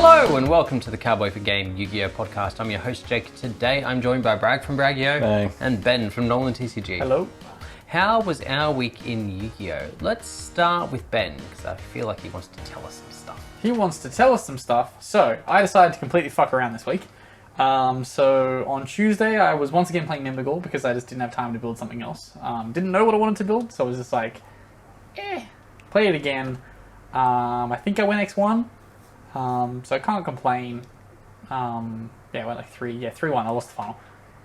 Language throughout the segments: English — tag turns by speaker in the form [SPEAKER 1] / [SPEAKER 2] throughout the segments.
[SPEAKER 1] Hello and welcome to the Cowboy for Game Yu-Gi-Oh podcast. I'm your host Jake. Today I'm joined by Bragg from Bragg.io
[SPEAKER 2] Hey.
[SPEAKER 1] and Ben from Nolan TCG.
[SPEAKER 2] Hello.
[SPEAKER 1] How was our week in Yu-Gi-Oh? Let's start with Ben because I feel like he wants to tell us some stuff.
[SPEAKER 2] He wants to tell us some stuff. So I decided to completely fuck around this week. So on Tuesday I was once again playing Nimble because I just didn't have time to build something else. Didn't know what I wanted to build, so I was just like, play it again. I think I went X1. So I can't complain. I went like 3-1. I lost the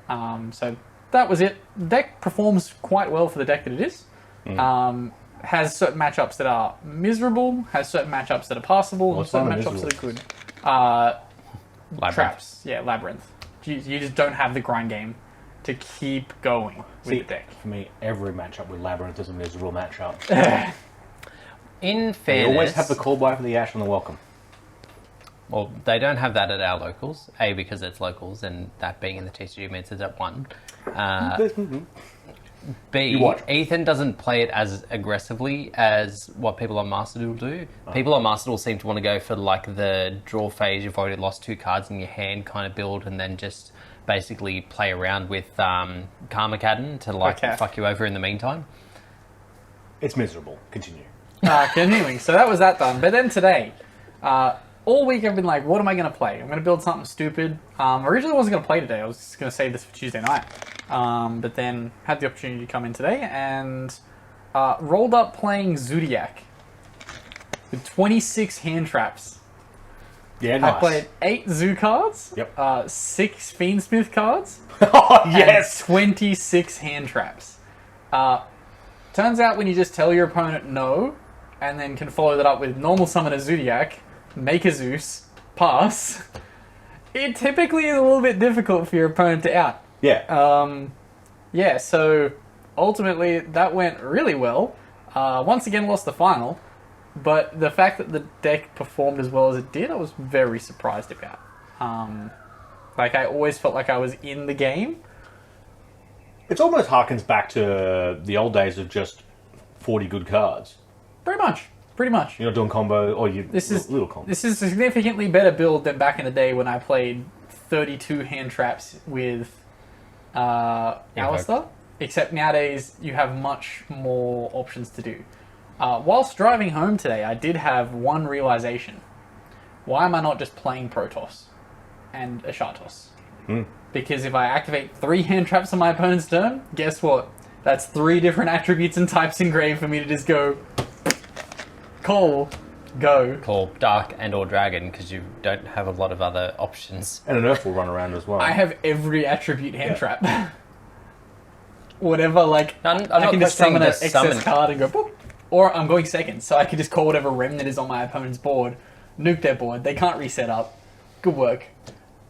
[SPEAKER 2] final. So that was it. The deck performs quite well for the deck that it is. Has certain matchups that are miserable, has certain matchups that are passable, and certain matchups that are good.
[SPEAKER 1] Labyrinth.
[SPEAKER 2] Traps. Yeah, Labyrinth. You just don't have the grind game to keep going with the deck.
[SPEAKER 3] For me, every matchup with Labyrinth is a miserable matchup.
[SPEAKER 1] In fairness...
[SPEAKER 3] They always have the call by for the Ash and the Welcome.
[SPEAKER 1] Well, they don't have that at our locals. A, because it's locals, and that being in the TCG means it's at 1. B, Ethan doesn't play it as aggressively as what people on Master Duel do. People on Master Duel seem to want to go for like the draw phase. You've already lost 2 cards in your hand kind of build, and then just basically play around with Karmakadon to like fuck you over in the meantime.
[SPEAKER 3] It's miserable. Continue.
[SPEAKER 2] Continuing. So that was that done. But then today... all week I've been like, what am I going to play? I'm going to build something stupid. Originally I wasn't going to play today. I was just going to save this for Tuesday night. But then had the opportunity to come in today and rolled up playing Zodiac with 26 hand traps.
[SPEAKER 3] Yeah, nice.
[SPEAKER 2] I played 8 Zoo cards, 6 Fiendsmith cards,
[SPEAKER 3] oh, yes!
[SPEAKER 2] and 26 hand traps. Turns out when you just tell your opponent no, and then can follow that up with normal summon a Zodiac, make a Zeus, pass, it typically is a little bit difficult for your opponent to out.
[SPEAKER 3] Yeah.
[SPEAKER 2] So ultimately that went really well. Once again lost the final, but the fact that the deck performed as well as it did, I was very surprised about. I always felt like I was in the game.
[SPEAKER 3] It almost harkens back to the old days of just 40 good cards.
[SPEAKER 2] Pretty much.
[SPEAKER 3] You're not doing combo, or you little combo.
[SPEAKER 2] This is a significantly better build than back in the day when I played 32 hand traps with Alistair. Except nowadays you have much more options to do. Whilst driving home today, I did have one realization. Why am I not just playing Protoss and Ashatos? Because if I activate 3 hand traps on my opponent's turn, guess what? That's 3 different attributes and types engraved for me to just go... Call
[SPEAKER 1] Dark and or Dragon because you don't have a lot of other options.
[SPEAKER 3] And an Earth will run around as well.
[SPEAKER 2] I have every attribute hand trap. Whatever,
[SPEAKER 1] I'm
[SPEAKER 2] I can just summon an
[SPEAKER 1] this
[SPEAKER 2] excess card and go boop. Or I'm going second, so I can just call whatever remnant is on my opponent's board, nuke their board. They can't reset up. Good work.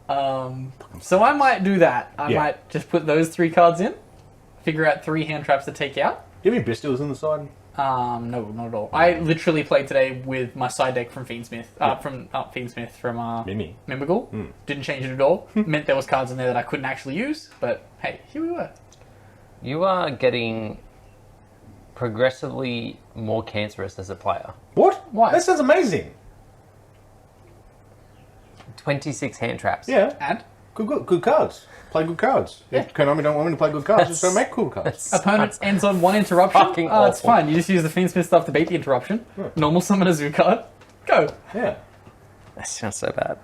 [SPEAKER 2] So I might do that. I might just put those 3 cards in, figure out 3 hand traps to take out.
[SPEAKER 3] Do you have any Bistils in the side?
[SPEAKER 2] No, not at all. I literally played today with my side deck from Fiendsmith, from Mimigul. Didn't change it at all. Meant there was cards in there that I couldn't actually use, but hey, here we were.
[SPEAKER 1] You are getting progressively more cancerous as a player.
[SPEAKER 3] What?
[SPEAKER 2] Why?
[SPEAKER 3] That sounds amazing.
[SPEAKER 1] 26 hand traps.
[SPEAKER 3] Yeah.
[SPEAKER 2] And
[SPEAKER 3] Good cards. Play good cards.
[SPEAKER 2] Yeah.
[SPEAKER 3] If Konami don't want me to play good cards, just don't make cool cards.
[SPEAKER 2] opponent ends on 1 interruption.
[SPEAKER 1] Fucking
[SPEAKER 2] It's
[SPEAKER 1] awful.
[SPEAKER 2] fine. You just use the Fiendsmith stuff to beat the interruption. Normal summon a Zoo card. Go.
[SPEAKER 3] Yeah.
[SPEAKER 1] That sounds so bad.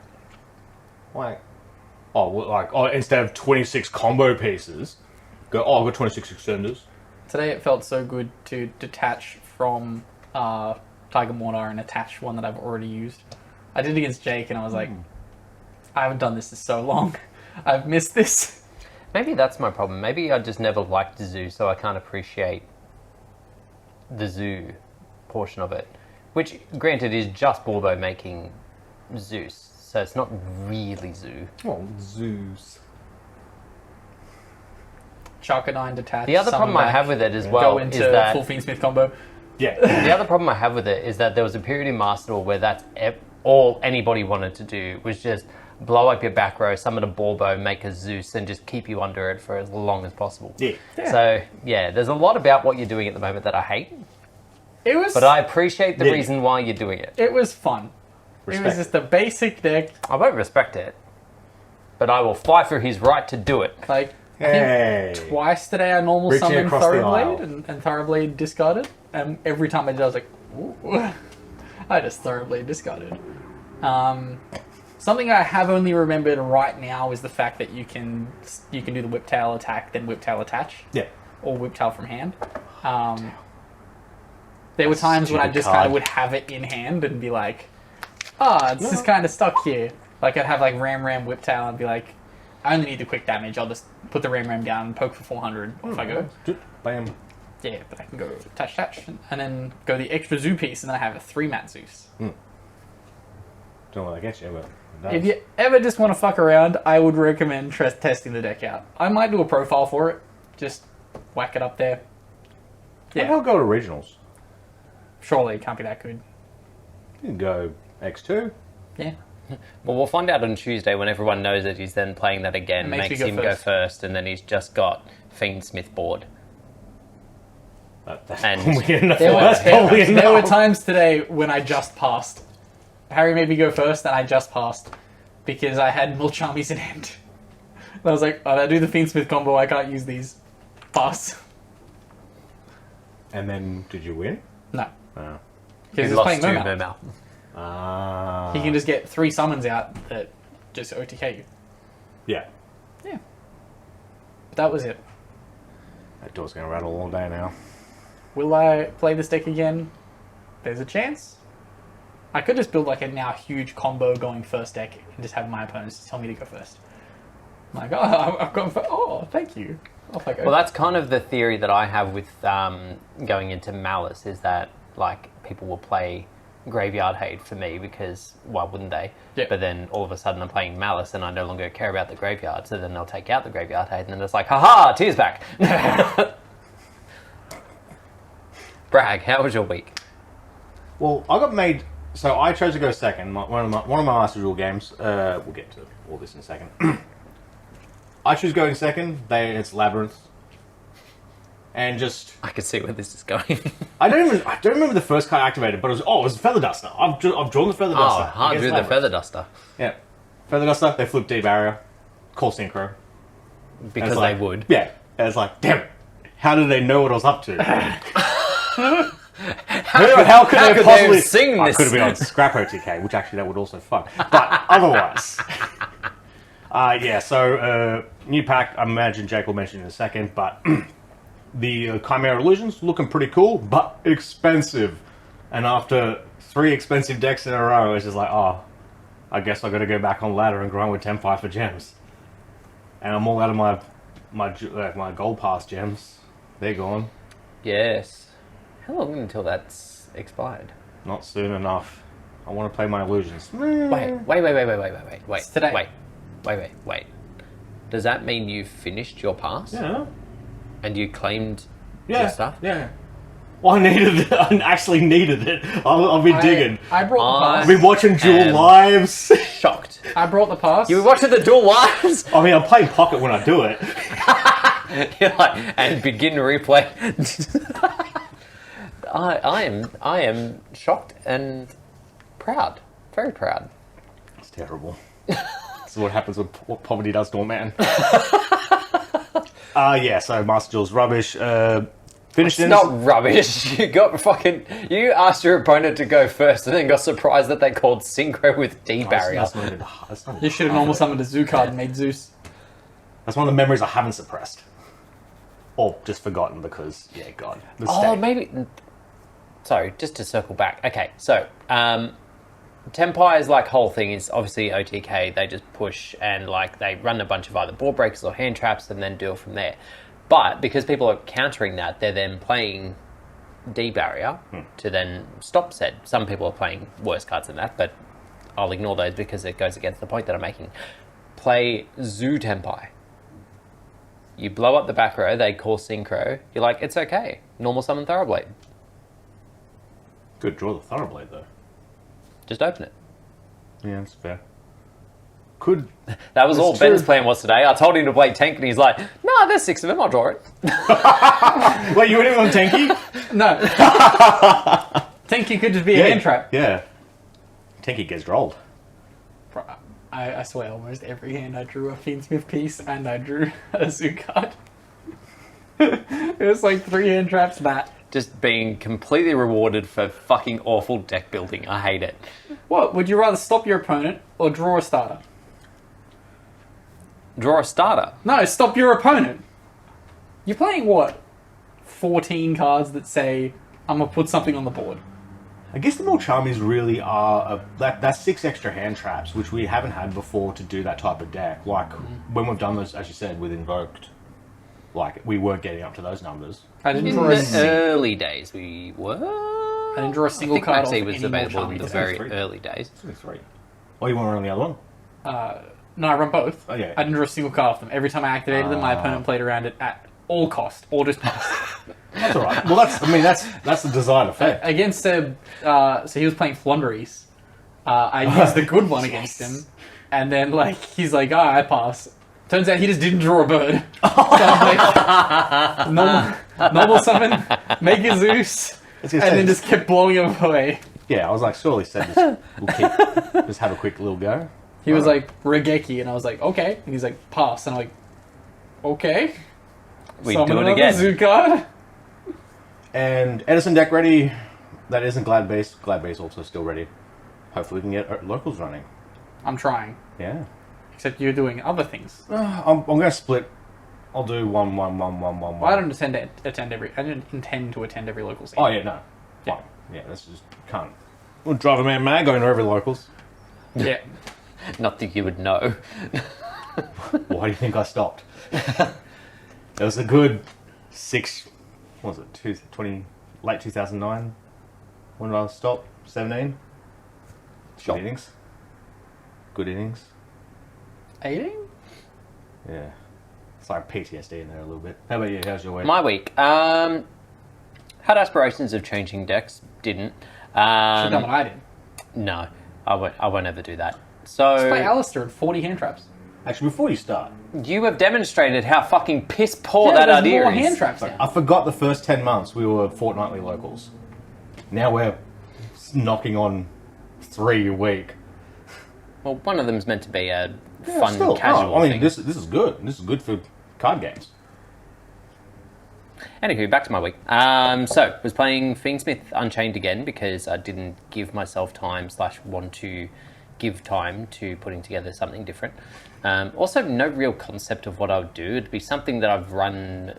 [SPEAKER 3] Instead of 26 combo pieces, I've got 26 extenders.
[SPEAKER 2] Today it felt so good to detach from Tiger Mortar and attach one that I've already used. I did it against Jake and I was like, I haven't done this in so long. I've missed this.
[SPEAKER 1] Maybe that's my problem. Maybe I just never liked Zoo, so I can't appreciate the Zoo portion of it. Which, granted, is just Borbo making Zeus, so it's not really Zoo.
[SPEAKER 3] Oh, Zeus.
[SPEAKER 2] Charcanine detach.
[SPEAKER 1] The other problem I have with it as well
[SPEAKER 2] go into
[SPEAKER 1] is that
[SPEAKER 2] full Fiendsmith combo.
[SPEAKER 3] Yeah.
[SPEAKER 1] the other problem I have with it is that there was a period in Master Duel where that's all anybody wanted to do was just blow up your back row, summon a Borbo, make a Zeus, and just keep you under it for as long as possible.
[SPEAKER 3] Yeah.
[SPEAKER 1] So, there's a lot about what you're doing at the moment that I hate.
[SPEAKER 2] It was,
[SPEAKER 1] but I appreciate the reason why you're doing it.
[SPEAKER 2] It was fun. It was just a basic deck.
[SPEAKER 1] I won't respect it, but I will fight for his right to do it.
[SPEAKER 2] Like, I
[SPEAKER 3] Hey.
[SPEAKER 2] think twice today I normal
[SPEAKER 3] Reaching
[SPEAKER 2] summoned
[SPEAKER 3] across the aisle.
[SPEAKER 2] Thoroughblade and Thoroughblade discarded. And every time I did, I was like, ooh. I just Thoroughblade discarded. Something I have only remembered right now is the fact that you can do the Whiptail attack, then Whiptail attach.
[SPEAKER 3] Yeah.
[SPEAKER 2] Or Whiptail from hand. There were times when I
[SPEAKER 3] Stupid
[SPEAKER 2] just
[SPEAKER 3] card.
[SPEAKER 2] kind of would have it in hand and be like, it's just kind of stuck here. Like, I'd have, like, Ram Whiptail and be like, I only need the quick damage. I'll just put the Ram down and poke for 400 off I go.
[SPEAKER 3] Bam.
[SPEAKER 2] Yeah, but I can go touch, and then go the extra Zoo piece, and then I have a 3-mat Zeus.
[SPEAKER 3] Don't know what that gets you, but it does.
[SPEAKER 2] If you ever just want to fuck around, I would recommend testing the deck out. I might do a profile for it. Just whack it up there.
[SPEAKER 3] Yeah.
[SPEAKER 2] Yeah,
[SPEAKER 3] I'll go to regionals.
[SPEAKER 2] surely it can't be that good.
[SPEAKER 3] You can go X2.
[SPEAKER 2] Yeah.
[SPEAKER 1] Well, we'll find out on Tuesday when everyone knows that he's then playing that again.
[SPEAKER 2] It makes
[SPEAKER 1] Makes
[SPEAKER 2] me go
[SPEAKER 1] him go
[SPEAKER 2] first.
[SPEAKER 1] first, and then he's just got Fiendsmith board.
[SPEAKER 3] That's
[SPEAKER 1] And
[SPEAKER 3] probably enough.
[SPEAKER 2] There were,
[SPEAKER 3] That's probably
[SPEAKER 2] there were
[SPEAKER 3] enough.
[SPEAKER 2] times today when I just passed. Harry made me go first, and I just passed because I had Milcharmies in hand. And I was like, I do the Fiendsmith combo. I can't use these. Pass.
[SPEAKER 3] And then, did you win?
[SPEAKER 2] No,
[SPEAKER 3] Oh.
[SPEAKER 1] He
[SPEAKER 2] because he's
[SPEAKER 1] lost
[SPEAKER 2] playing
[SPEAKER 1] to
[SPEAKER 2] Momau.
[SPEAKER 1] Momau.
[SPEAKER 3] Ah.
[SPEAKER 2] He can just get 3 summons out that just OTK you.
[SPEAKER 3] Yeah.
[SPEAKER 2] Yeah. That was it.
[SPEAKER 3] That door's going to rattle all day now.
[SPEAKER 2] Will I play this deck again? There's a chance. I could just build like a now huge combo going first deck and just have my opponents tell me to go first. I'm like, oh, I've gone for. Oh, thank you. Off I go.
[SPEAKER 1] Well, that's kind of the theory that I have with going into Malice, is that like people will play Graveyard Hate for me because why wouldn't they?
[SPEAKER 2] Yeah.
[SPEAKER 1] But then all of a sudden I'm playing Malice and I no longer care about the graveyard, so then they'll take out the Graveyard Hate and then it's like, haha, Tears back. Bragg, how was your week?
[SPEAKER 3] Well, I got made. So I chose to go second. One of my Master Duel games. We'll get to all this in a second. I choose going second. It's Labyrinth, and just
[SPEAKER 1] I can see where this is going.
[SPEAKER 3] I don't remember the first card activated, but it was Feather Duster. I've drawn the Feather Duster.
[SPEAKER 1] Hard
[SPEAKER 3] against
[SPEAKER 1] drew the
[SPEAKER 3] Labyrinth.
[SPEAKER 1] Feather Duster.
[SPEAKER 3] Yeah, Feather Duster. They flip D barrier, call synchro.
[SPEAKER 1] Because
[SPEAKER 3] It's like,
[SPEAKER 1] they would.
[SPEAKER 3] Yeah, and it's like, damn it, how did they know what I was up to? How could they possibly
[SPEAKER 1] have seen
[SPEAKER 3] I
[SPEAKER 1] this?
[SPEAKER 3] could have been on Scrap OTK, which actually that would also fuck. But otherwise, yeah. So new pack. I imagine Jake will mention in a second, but the Chimera Illusions looking pretty cool, but expensive. And after 3 expensive decks in a row, it's just like, oh, I guess I got to go back on ladder and grind with 10-5 for gems. And I'm all out of my gold pass gems. They're gone.
[SPEAKER 1] Yes. How long until that's expired?
[SPEAKER 3] Not soon enough. I want to play my illusions.
[SPEAKER 1] Wait.
[SPEAKER 2] It's today.
[SPEAKER 1] Wait. Does that mean you finished your pass?
[SPEAKER 3] Yeah.
[SPEAKER 1] And you claimed
[SPEAKER 3] Yeah.
[SPEAKER 1] your stuff?
[SPEAKER 3] Yeah. Well, I needed it. I actually needed it. I've been digging.
[SPEAKER 2] I brought the
[SPEAKER 3] I've
[SPEAKER 2] pass.
[SPEAKER 3] been watching Duel Lives.
[SPEAKER 1] Shocked.
[SPEAKER 2] I brought the pass.
[SPEAKER 1] You were watching the Duel Lives?
[SPEAKER 3] I mean, I'm playing Pocket when I do it.
[SPEAKER 1] You're like, and begin replay. I am shocked and proud. Very proud.
[SPEAKER 3] It's terrible. This is what happens when what poverty does to a man. Yeah, so Master Duel's rubbish. Finished
[SPEAKER 1] It's
[SPEAKER 3] in.
[SPEAKER 1] not rubbish. You asked your opponent to go first and then got surprised that they called synchro with D barrier.
[SPEAKER 3] That's not even, that's not
[SPEAKER 2] You should have normal summoned a Zoo card and made Zeus.
[SPEAKER 3] That's one of the memories I haven't suppressed. Or just forgotten because, yeah, God.
[SPEAKER 1] Oh, maybe. Sorry, just to circle back. Okay, so Tempai's like whole thing is obviously OTK. They just push and like they run a bunch of either board breakers or hand traps and then deal from there. But because people are countering that, they're then playing D barrier to then stop said. Some people are playing worse cards than that, but I'll ignore those because it goes against the point that I'm making. Play Zoo Tempai. You blow up the back row, they call synchro. You're like, it's okay. Normal summon Thoroughblade.
[SPEAKER 3] Good draw the Thoroughblade, though.
[SPEAKER 1] Just open it.
[SPEAKER 3] Yeah, that's fair. Could.
[SPEAKER 1] That was all
[SPEAKER 3] That's
[SPEAKER 1] Ben's
[SPEAKER 3] true.
[SPEAKER 1] plan was today. I told him to play tank and he's like, no, there's 6 of them, I'll draw it.
[SPEAKER 3] Wait, you went in on Tenki?
[SPEAKER 2] No. Think you could just be a hand trap.
[SPEAKER 3] Yeah. Tinky gets rolled.
[SPEAKER 2] Bro, I swear, almost every hand I drew a Fiendsmith piece and I drew a zoo card. It was like 3 hand traps that.
[SPEAKER 1] Just being completely rewarded for fucking awful deck building. I hate it.
[SPEAKER 2] What, would you rather stop your opponent or draw a starter?
[SPEAKER 1] Draw a starter.
[SPEAKER 2] No, stop your opponent. You're playing what? 14 cards that say, I'm gonna put something on the board.
[SPEAKER 3] I guess the Mulchamis really are that's 6 extra hand traps, which we haven't had before to do that type of deck. Like when we've done those, as you said, with Invoked, like we weren't getting up to those numbers.
[SPEAKER 2] I didn't
[SPEAKER 1] In
[SPEAKER 2] draw
[SPEAKER 1] the early days, we were.
[SPEAKER 2] I didn't draw a single
[SPEAKER 1] I think
[SPEAKER 2] card
[SPEAKER 1] Maxi
[SPEAKER 2] off
[SPEAKER 1] was
[SPEAKER 2] any
[SPEAKER 1] available
[SPEAKER 2] Mulchami
[SPEAKER 1] in the
[SPEAKER 2] deck.
[SPEAKER 1] very
[SPEAKER 3] 3.
[SPEAKER 1] early days.
[SPEAKER 3] It's only 3. Oh, you want to run the other one?
[SPEAKER 2] No, I run both.
[SPEAKER 3] Oh, yeah.
[SPEAKER 2] I didn't draw a single card off them. Every time I activated them, my opponent played around it at all cost, or just passed.
[SPEAKER 3] That's all right. Well, that's the design effect.
[SPEAKER 2] Against Seb, so he was playing Flunderies. I used the good one against him, and then he's like, I pass. Turns out he just didn't draw a bird. So I'm like, normal summon, make a Zeus, and then just kept blowing him away.
[SPEAKER 3] Yeah, I was like, surely Seb will just have a quick little go.
[SPEAKER 2] He was like, Regeki, and I was like, okay. And he's like, pass. And I'm like, okay.
[SPEAKER 1] We
[SPEAKER 2] Summon
[SPEAKER 1] do it
[SPEAKER 2] another
[SPEAKER 1] again.
[SPEAKER 2] Zoo card.
[SPEAKER 3] And Edison deck ready. That isn't Glad Base. Glad Base also still ready. Hopefully we can get locals running.
[SPEAKER 2] I'm trying.
[SPEAKER 3] Yeah.
[SPEAKER 2] Except you're doing other things.
[SPEAKER 3] I'm going to split. I'll do 1, 1, 1, 1, 1, 1.
[SPEAKER 2] Well, I don't intend to attend every local scene.
[SPEAKER 3] Oh, yeah, no.
[SPEAKER 2] Yeah.
[SPEAKER 3] Fine. Yeah, that's just can't. We'll drive a man mad going to every locals.
[SPEAKER 2] Yeah.
[SPEAKER 1] Not that you would know.
[SPEAKER 3] Why do you think I stopped? It was a good 6. What was it? late 2009. When did I stop? 17.
[SPEAKER 1] Sure.
[SPEAKER 3] Good innings. Good innings.
[SPEAKER 2] 18?
[SPEAKER 3] Yeah. It's like PTSD in there a little bit. How about you? How's your week?
[SPEAKER 1] My week. Had aspirations of changing decks. Didn't.
[SPEAKER 2] Should've done what I did.
[SPEAKER 1] No, I won't ever do that.
[SPEAKER 2] Just play
[SPEAKER 1] So
[SPEAKER 2] Alistair and 40 hand traps.
[SPEAKER 3] Actually, before you start,
[SPEAKER 1] you have demonstrated how fucking piss poor
[SPEAKER 2] Yeah,
[SPEAKER 1] that
[SPEAKER 2] there's
[SPEAKER 1] idea
[SPEAKER 2] more
[SPEAKER 1] is.
[SPEAKER 2] hand traps now.
[SPEAKER 3] I forgot the first 10 months we were fortnightly locals. Now we're knocking on 3 a week.
[SPEAKER 1] Well, one of them's meant to be a
[SPEAKER 3] Yeah,
[SPEAKER 1] fun,
[SPEAKER 3] still.
[SPEAKER 1] casual
[SPEAKER 3] I mean,
[SPEAKER 1] thing.
[SPEAKER 3] this is good. This is good for card games.
[SPEAKER 1] Anywho, back to my week. So, was playing Fiendsmith Unchained again because I didn't give myself time / want to give time to putting together something different. Also, no real concept of what I would do. It'd be something that I've run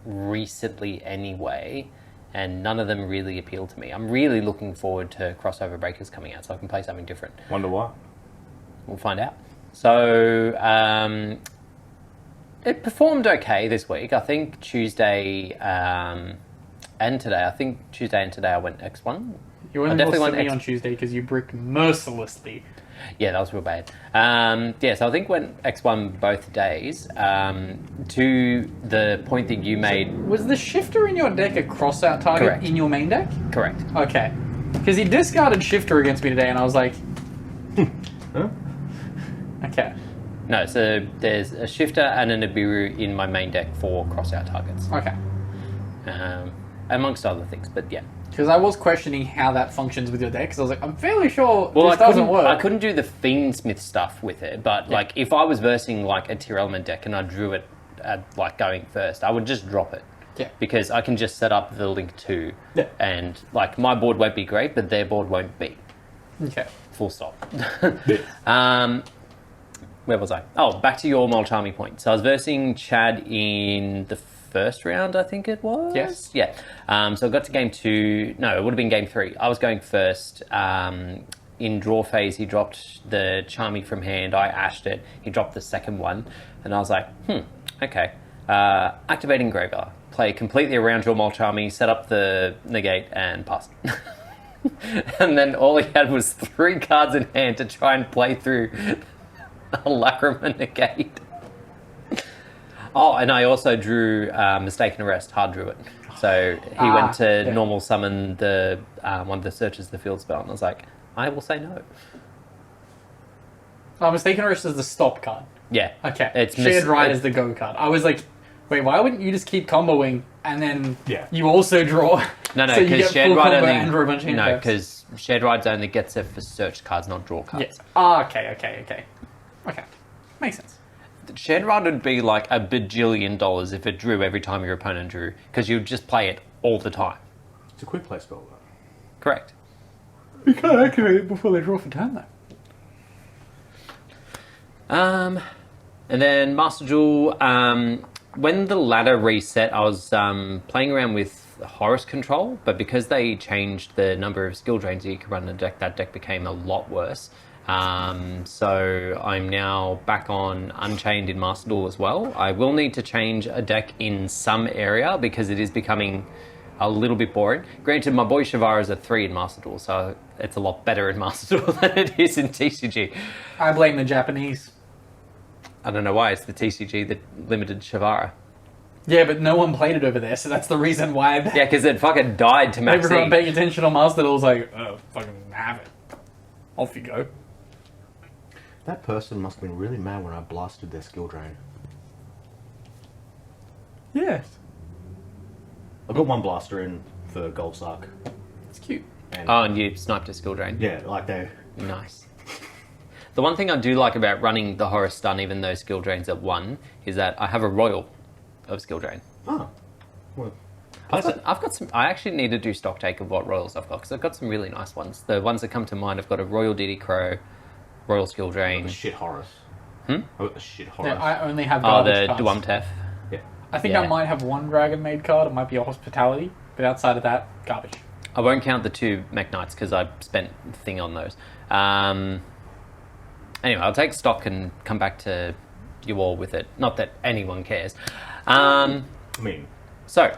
[SPEAKER 1] recently anyway, and none of them really appeal to me. I'm really looking forward to Crossover Breakers coming out so I can play something different.
[SPEAKER 3] Wonder why.
[SPEAKER 1] We'll find out. So, it performed okay this week. I think Tuesday and today. I think Tuesday and today I went X1.
[SPEAKER 2] You
[SPEAKER 1] I
[SPEAKER 2] only
[SPEAKER 1] definitely
[SPEAKER 2] lost
[SPEAKER 1] want
[SPEAKER 2] to me
[SPEAKER 1] X-
[SPEAKER 2] on Tuesday because you bricked mercilessly.
[SPEAKER 1] Yeah, that was real bad. Yeah, so I think went X1 both days. To the point that you made,
[SPEAKER 2] Was the shifter in your deck a crossout target
[SPEAKER 1] Correct.
[SPEAKER 2] in your main deck?
[SPEAKER 1] correct.
[SPEAKER 2] Okay. Because he discarded shifter against me today and I was like,
[SPEAKER 3] Huh?
[SPEAKER 2] okay.
[SPEAKER 1] No, so there's a Shifter and a Nibiru in my main deck for crossout targets,
[SPEAKER 2] Okay.
[SPEAKER 1] amongst other things. But yeah,
[SPEAKER 2] Because I was questioning how that functions with your deck because I was like, I'm fairly sure
[SPEAKER 1] well,
[SPEAKER 2] this doesn't work.
[SPEAKER 1] I couldn't do the Fiendsmith stuff with it, but like if I was versing like a tier element deck and I drew it at like going first, I would just drop it.
[SPEAKER 2] Yeah.
[SPEAKER 1] Because I can just set up the Link 2
[SPEAKER 2] Yeah.
[SPEAKER 1] and like my board won't be great, but their board won't be.
[SPEAKER 2] Okay.
[SPEAKER 1] Full stop. Where was I? Oh, back to your Mulchami point. So I was versing Chad in the first round, I think it was?
[SPEAKER 2] Yes.
[SPEAKER 1] Yeah. So I got to game 2. No, it would have been game 3. I was going first. In draw phase, he dropped the Charmy from hand. I ashed it. He dropped the second one. And I was like, okay. Activating Graveyard. Play completely around your Mulchami, set up the negate, and pass. And then all he had was 3 cards in hand to try and play through a Lacrima negate. Oh, and I also drew Mistaken Arrest, hard drew it. So he went to normal summon the one that searches the field spell, and I was like, I will say no.
[SPEAKER 2] Oh, Mistaken Arrest is the stop card.
[SPEAKER 1] Yeah.
[SPEAKER 2] Okay.
[SPEAKER 1] It's
[SPEAKER 2] Shared Right is the go card. I was like, Wait, why wouldn't you just keep comboing and then
[SPEAKER 3] Yeah.
[SPEAKER 2] you also draw?
[SPEAKER 1] No,
[SPEAKER 2] so you
[SPEAKER 1] because
[SPEAKER 2] get
[SPEAKER 1] shared
[SPEAKER 2] full
[SPEAKER 1] ride
[SPEAKER 2] combo
[SPEAKER 1] only.
[SPEAKER 2] and draw a bunch of
[SPEAKER 1] No,
[SPEAKER 2] handcuffs.
[SPEAKER 1] because shared rides only gets it for search cards, not draw cards.
[SPEAKER 2] Yes. Ah, okay. Makes sense.
[SPEAKER 1] Shared ride would be like $1 bajillion if it drew every time your opponent drew, because you'd just play it all the time.
[SPEAKER 3] It's a quick play spell, though.
[SPEAKER 1] Correct.
[SPEAKER 2] You can't activate it before they draw for turn, though.
[SPEAKER 1] And then Master Duel, when the ladder reset, I was playing around with Horus Control, but because they changed the number of skill drains that you could run in the deck, that deck became a lot worse. So I'm now back on Unchained in Master Duel as well. I will need to change a deck in some area because it is becoming a little bit boring. Granted, my boy Shavara is a 3 in Master Duel, so it's a lot better in Master Duel than it is in TCG.
[SPEAKER 2] I blame the Japanese.
[SPEAKER 1] I don't know why, it's the TCG that limited Shavara.
[SPEAKER 2] Yeah, but no one played it over there, so that's the reason why.
[SPEAKER 1] Yeah, because it fucking died to Maxi.
[SPEAKER 2] Everyone paying attention on Master Duel's like, oh, fucking have it. Off you go.
[SPEAKER 3] That person must have been really mad when I blasted their skill drain.
[SPEAKER 2] Yes.
[SPEAKER 3] I got one blaster in for Gold Sark.
[SPEAKER 2] It's cute.
[SPEAKER 3] And
[SPEAKER 1] Oh, and you sniped a skill drain.
[SPEAKER 3] yeah, like they...
[SPEAKER 1] Nice. The one thing I do like about running the Horror Stun, even though skill drain's at 1, is that I have a royal of skill drain.
[SPEAKER 3] Oh. Well,
[SPEAKER 1] I've got some. I actually need to do stock take of what royals I've got because I've got some really nice ones. The ones that come to mind, I've got a royal DD Crow, royal skill drain.
[SPEAKER 3] the shit Horus.
[SPEAKER 1] Hmm?
[SPEAKER 3] I got the shit Horus.
[SPEAKER 2] Yeah, I only have
[SPEAKER 1] Oh,
[SPEAKER 2] garbage
[SPEAKER 1] the
[SPEAKER 2] cards.
[SPEAKER 1] Duamtef.
[SPEAKER 3] Yeah.
[SPEAKER 2] I think
[SPEAKER 1] Yeah.
[SPEAKER 2] I might have one Dragon Maid card. It might be a Hospitality, but outside of that, garbage.
[SPEAKER 1] I won't count the 2 Mech Knights because I spent the thing on those. Anyway, I'll take stock and come back to you all with it. Not that anyone cares.
[SPEAKER 3] I mean,
[SPEAKER 1] So,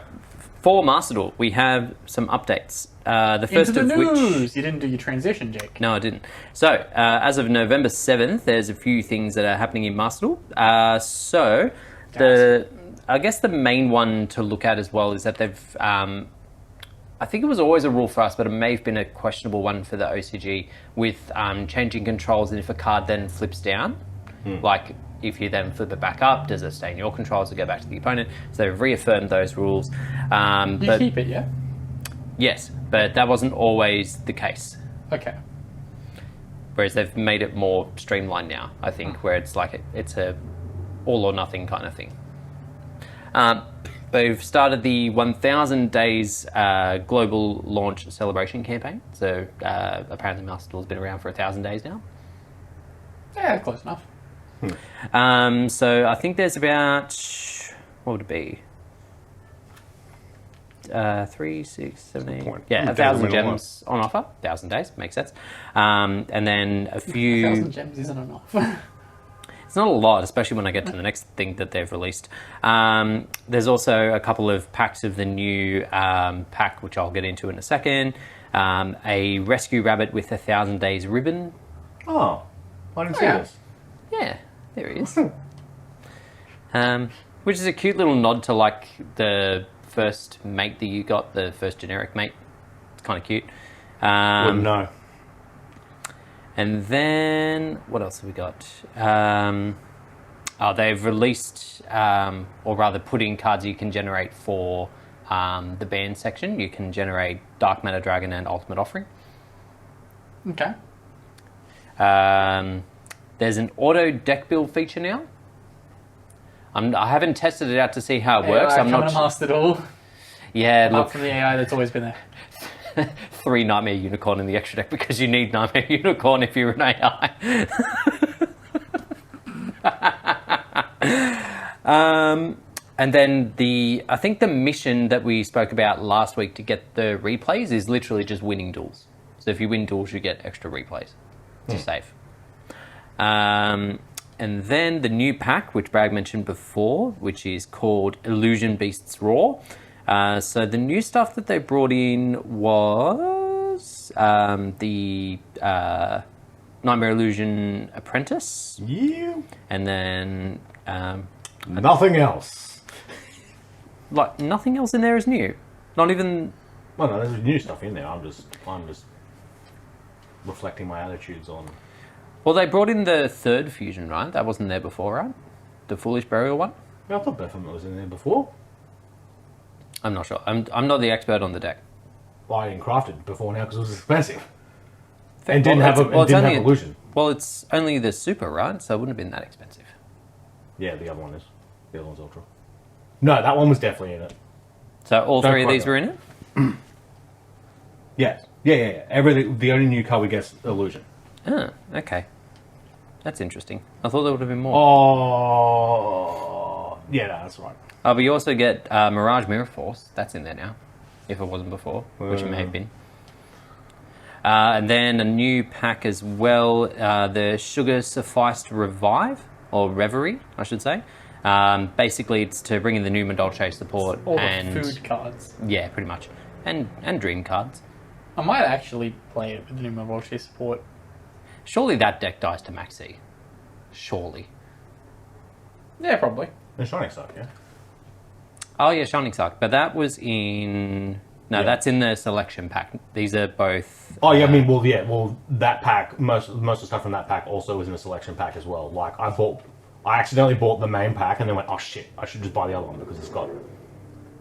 [SPEAKER 1] for Master Duel, we have some updates. The first
[SPEAKER 2] Into the
[SPEAKER 1] of
[SPEAKER 2] news!
[SPEAKER 1] which...
[SPEAKER 2] You didn't do your transition, Jake.
[SPEAKER 1] No, I didn't. So, as of November 7th, there's a few things that are happening in Master Duel. I guess the main one to look at as well is that they've... I think it was always a rule for us, but it may have been a questionable one for the OCG with changing controls, and if a card then flips down, like if you then flip it back up, does it stay in your controls or go back to the opponent? So they've reaffirmed those rules.
[SPEAKER 2] You keep it, yeah?
[SPEAKER 1] Yes, but that wasn't always the case.
[SPEAKER 2] Okay.
[SPEAKER 1] Whereas they've made it more streamlined now, I think, where it's like it's a all or nothing kind of thing. They've started the 1,000 days global launch celebration campaign. So apparently Master Duel's been around for 1,000 days now.
[SPEAKER 2] Yeah, close enough.
[SPEAKER 1] So I think there's about, what would it be? 3, 6, 7, 8.
[SPEAKER 3] point.
[SPEAKER 1] Yeah,
[SPEAKER 3] 1,000
[SPEAKER 1] 1,000 gems on offer. 1,000 days, makes sense. And then a few.
[SPEAKER 2] 1,000 gems isn't enough.
[SPEAKER 1] It's not a lot, especially when I get to the next thing that they've released. There's also a couple of packs of the new pack, which I'll get into in a second. A rescue rabbit with 1,000 days ribbon.
[SPEAKER 3] oh, I didn't see
[SPEAKER 2] Yeah.
[SPEAKER 3] this.
[SPEAKER 1] Yeah, there he is. Which is a cute little nod to like the first mate that you got, the first generic mate. It's kind of cute.
[SPEAKER 3] Wouldn't know.
[SPEAKER 1] And then, what else have we got? They've released, or rather put in cards you can generate for the band section. You can generate Dark Matter Dragon and Ultimate Offering.
[SPEAKER 2] Okay.
[SPEAKER 1] There's an auto deck build feature now. I haven't tested it out to see how it works.
[SPEAKER 2] AI
[SPEAKER 1] I'm not
[SPEAKER 2] coming to Master Duel.
[SPEAKER 1] Yeah,
[SPEAKER 2] Apart
[SPEAKER 1] look,
[SPEAKER 2] from the AI that's always been there.
[SPEAKER 1] 3 Nightmare Unicorn in the extra deck because you need Nightmare Unicorn if you're an AI. And then I think the mission that we spoke about last week to get the replays is literally just winning duels. So if you win duels, you get extra replays to save. And then the new pack, which Bragg mentioned before, which is called Illusion Beasts Roar. So the new stuff that they brought in was the Nightmare Illusion Apprentice,
[SPEAKER 3] Yeah.
[SPEAKER 1] and then
[SPEAKER 3] Nothing else.
[SPEAKER 1] like nothing else in there is new. Not even.
[SPEAKER 3] Well, no, there's new stuff in there. I'm just reflecting my attitudes on.
[SPEAKER 1] Well, they brought in the third fusion, right? That wasn't there before, right? The Foolish Burial one.
[SPEAKER 3] I thought Baphomet was in there before.
[SPEAKER 1] I'm not sure. I'm not the expert on the deck.
[SPEAKER 3] Well, I didn't craft it before now because it was expensive.
[SPEAKER 1] Fair.
[SPEAKER 3] And didn't
[SPEAKER 1] Well,
[SPEAKER 3] have
[SPEAKER 1] it's- well, it's
[SPEAKER 3] didn't
[SPEAKER 1] only
[SPEAKER 3] have
[SPEAKER 1] a-
[SPEAKER 3] illusion.
[SPEAKER 1] Well, it's only the super, right? So it wouldn't have been that expensive.
[SPEAKER 3] Yeah, the other one is. The other one's Ultra. No, that one was definitely in it.
[SPEAKER 1] So all
[SPEAKER 3] Don't
[SPEAKER 1] three of
[SPEAKER 3] quote
[SPEAKER 1] these
[SPEAKER 3] that.
[SPEAKER 1] were in it?
[SPEAKER 3] Yeah. Yeah. Everything. The only new card we get is illusion.
[SPEAKER 1] Ah, okay. That's interesting. I thought there would have been more.
[SPEAKER 3] Oh. Yeah, no, that's right.
[SPEAKER 1] But you also get Mirage Mirror Force. That's in there now, if it wasn't before, which it may have been. And then a new pack as well, the Sugar Suffice Revive, or Reverie, I should say. Basically, it's to bring in the new Madolche support.
[SPEAKER 2] All
[SPEAKER 1] and
[SPEAKER 2] the food cards.
[SPEAKER 1] Yeah, pretty much. And Dream cards.
[SPEAKER 2] I might actually play it with the new Madolche support.
[SPEAKER 1] Surely that deck dies to Maxi. Surely.
[SPEAKER 2] Yeah, probably.
[SPEAKER 3] The Shining Suck, yeah.
[SPEAKER 1] Oh yeah, Shining Suck. But that was in... No,
[SPEAKER 3] Yeah.
[SPEAKER 1] that's in the selection pack. These are both...
[SPEAKER 3] Oh yeah, I mean, well, that pack, most of the stuff from that pack also was in a selection pack as well. Like, I accidentally bought the main pack and then went, oh shit, I should just buy the other one because it's got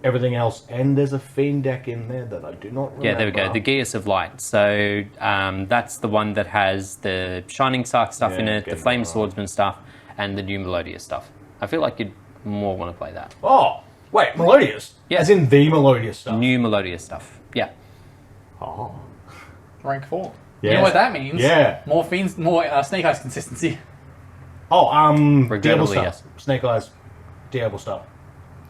[SPEAKER 3] everything else. And there's a Fiend deck in there that I do not remember.
[SPEAKER 1] Yeah, there we go. The Geas of Light. So that's the one that has the Shining Suck stuff in
[SPEAKER 3] Yeah,
[SPEAKER 1] it, the
[SPEAKER 3] getting
[SPEAKER 1] Flame
[SPEAKER 3] that right.
[SPEAKER 1] Swordsman stuff, and the new Melodious stuff. I feel like you'd more want to play that.
[SPEAKER 3] Oh, wait, Melodious?
[SPEAKER 1] Yeah.
[SPEAKER 3] As in the Melodious stuff?
[SPEAKER 1] New Melodious stuff. Yeah.
[SPEAKER 3] Oh.
[SPEAKER 2] Rank 4. You
[SPEAKER 3] Yes.
[SPEAKER 2] know what that means?
[SPEAKER 3] Yeah.
[SPEAKER 2] More fiends, more Snake Eyes consistency.
[SPEAKER 3] Oh, Diablo
[SPEAKER 1] Regrettably,
[SPEAKER 3] stuff.
[SPEAKER 1] yes.
[SPEAKER 3] Snake Eyes, Diablo stuff.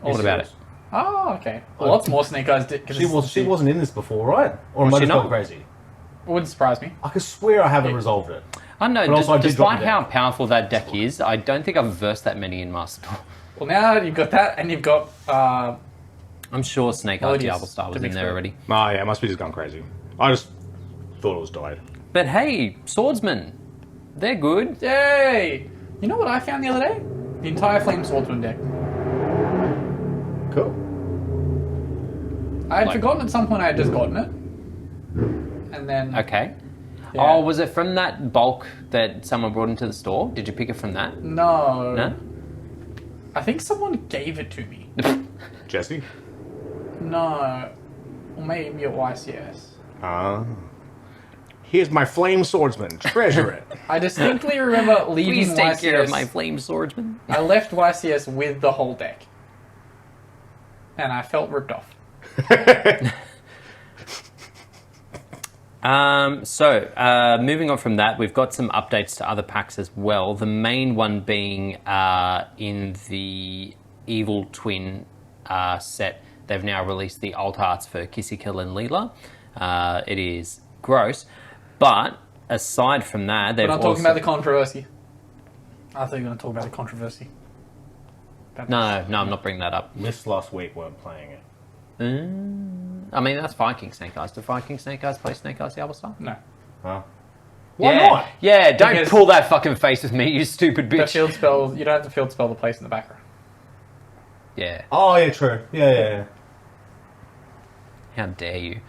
[SPEAKER 1] What about it?
[SPEAKER 2] Oh, okay. Lots more Snake Eyes consistency.
[SPEAKER 3] She wasn't in this before, right? Or am
[SPEAKER 1] Was
[SPEAKER 3] I
[SPEAKER 1] she
[SPEAKER 3] just going
[SPEAKER 1] not?
[SPEAKER 3] crazy?
[SPEAKER 2] Wouldn't surprise me.
[SPEAKER 3] I could swear I haven't resolved it.
[SPEAKER 1] I don't know,
[SPEAKER 3] But also I did drop
[SPEAKER 1] despite
[SPEAKER 3] the
[SPEAKER 1] how
[SPEAKER 3] deck.
[SPEAKER 1] powerful that deck is, I don't think I've versed that many in Master Duel.
[SPEAKER 2] Well, now you've got that, and you've got
[SPEAKER 1] I'm sure Snake Eyes
[SPEAKER 2] Melodious,
[SPEAKER 1] Diablo Star was
[SPEAKER 2] to be
[SPEAKER 1] in there
[SPEAKER 2] fair.
[SPEAKER 1] already.
[SPEAKER 3] Oh yeah, it must be just gone crazy. I just thought it was died.
[SPEAKER 1] But hey, Swordsman, they're good.
[SPEAKER 2] Yay! You know what I found the other day? The entire Flame Swordsman deck.
[SPEAKER 3] Cool.
[SPEAKER 2] I had
[SPEAKER 1] Like-
[SPEAKER 2] forgotten at some point I had just gotten it. And then...
[SPEAKER 1] Okay.
[SPEAKER 2] Yeah.
[SPEAKER 1] Oh, was it from that bulk that someone brought into the store? Did you pick it from that?
[SPEAKER 2] No.
[SPEAKER 1] No?
[SPEAKER 2] I think someone gave it to me.
[SPEAKER 3] Jesse?
[SPEAKER 2] No. Or maybe at YCS.
[SPEAKER 3] Here's my flame swordsman. Treasure it.
[SPEAKER 2] I distinctly remember leaving
[SPEAKER 1] Please take
[SPEAKER 2] YCS.
[SPEAKER 1] care of my flame swordsman.
[SPEAKER 2] I left YCS with the whole deck. And I felt ripped off.
[SPEAKER 1] Moving on from that, we've got some updates to other packs as well. The main one being in the Evil Twin set, they've now released the alt arts for Kissy Kill and Leela. It is gross, but aside from that, they've
[SPEAKER 2] We're not talking
[SPEAKER 1] also...
[SPEAKER 2] about the controversy. I thought you were going to talk about the controversy.
[SPEAKER 1] No, I'm not bringing that up.
[SPEAKER 3] Missed last week weren't playing it.
[SPEAKER 1] I mean, that's Viking Snake Eyes. Do Viking Snake Eyes play Snake Eyes Diablo Star?
[SPEAKER 2] No.
[SPEAKER 3] Huh? Why
[SPEAKER 1] Yeah.
[SPEAKER 3] not?
[SPEAKER 1] Yeah, don't
[SPEAKER 2] Because-
[SPEAKER 1] pull that fucking face with me, you stupid
[SPEAKER 2] The
[SPEAKER 1] bitch.
[SPEAKER 2] field spell, you don't have to field spell the place in the background.
[SPEAKER 1] Yeah,
[SPEAKER 3] Oh yeah, true. Yeah.
[SPEAKER 1] how dare you.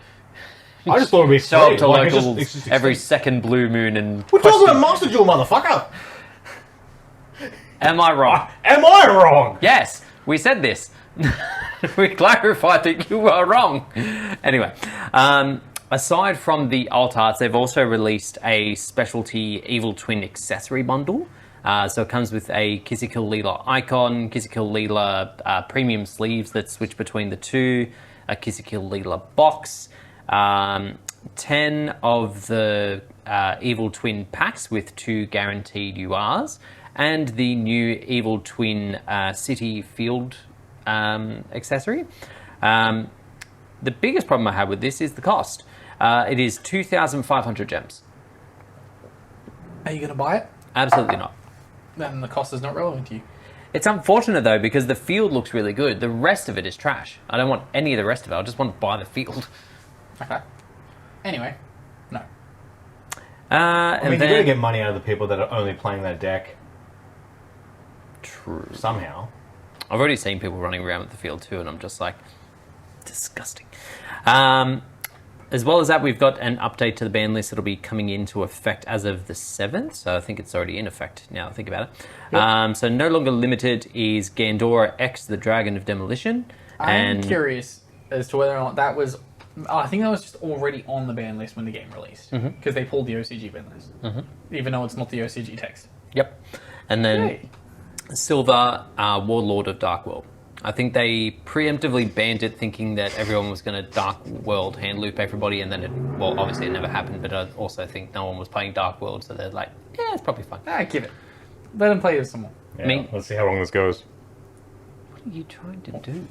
[SPEAKER 3] I just thought it'd be
[SPEAKER 1] Show up
[SPEAKER 3] sweet.
[SPEAKER 1] to
[SPEAKER 3] Like, it's
[SPEAKER 1] locals
[SPEAKER 3] just
[SPEAKER 1] every
[SPEAKER 3] expensive.
[SPEAKER 1] second blue moon and
[SPEAKER 3] We're talking about Master Duel, motherfucker.
[SPEAKER 1] Am I wrong?
[SPEAKER 3] Am I wrong?
[SPEAKER 1] Yes, we said this. We clarified that you were wrong. Anyway, aside from the alt arts, they've also released a specialty Evil Twin accessory bundle. So it comes with a Kissy Kill Leela icon, Kissy Kill Leela premium sleeves that switch between the two, a Kissy Kill Leela box, 10 of the Evil Twin packs with 2 guaranteed URs, and the new Evil Twin City Field accessory. The biggest problem I have with this is the cost. It is 2,500 gems.
[SPEAKER 2] Are you going to buy it?
[SPEAKER 1] Absolutely not.
[SPEAKER 2] Then the cost is not relevant to you.
[SPEAKER 1] It's unfortunate though because the field looks really good. The rest of it is trash. I don't want any of the rest of it. I just want to buy the field.
[SPEAKER 2] Okay. Anyway, no.
[SPEAKER 3] I mean, you're gonna get money out of the people that are only playing that deck
[SPEAKER 1] True.
[SPEAKER 3] somehow.
[SPEAKER 1] I've already seen people running around with the field too, and I'm just like, disgusting. As well as that, we've got an update to the ban list that'll be coming into effect as of the 7th. So I think it's already in effect now, I think about it.
[SPEAKER 2] Yep.
[SPEAKER 1] So no longer limited is Gandora X, the Dragon of Demolition.
[SPEAKER 2] I'm curious as to whether or not that was... I think that was just already on the ban list when the game released. Because they pulled the OCG ban list. Even though it's not the OCG text.
[SPEAKER 1] Yep. And then
[SPEAKER 2] Yay.
[SPEAKER 1] Silver, Warlord of Dark World. I think they preemptively banned it thinking that everyone was going to Dark World hand loop everybody, and then obviously it never happened, but I also think no one was playing Dark World, so they're like, yeah, it's probably fine.
[SPEAKER 2] Give it. Let them play this some more.
[SPEAKER 3] Yeah, let's see how long this goes.
[SPEAKER 1] What are you trying to do?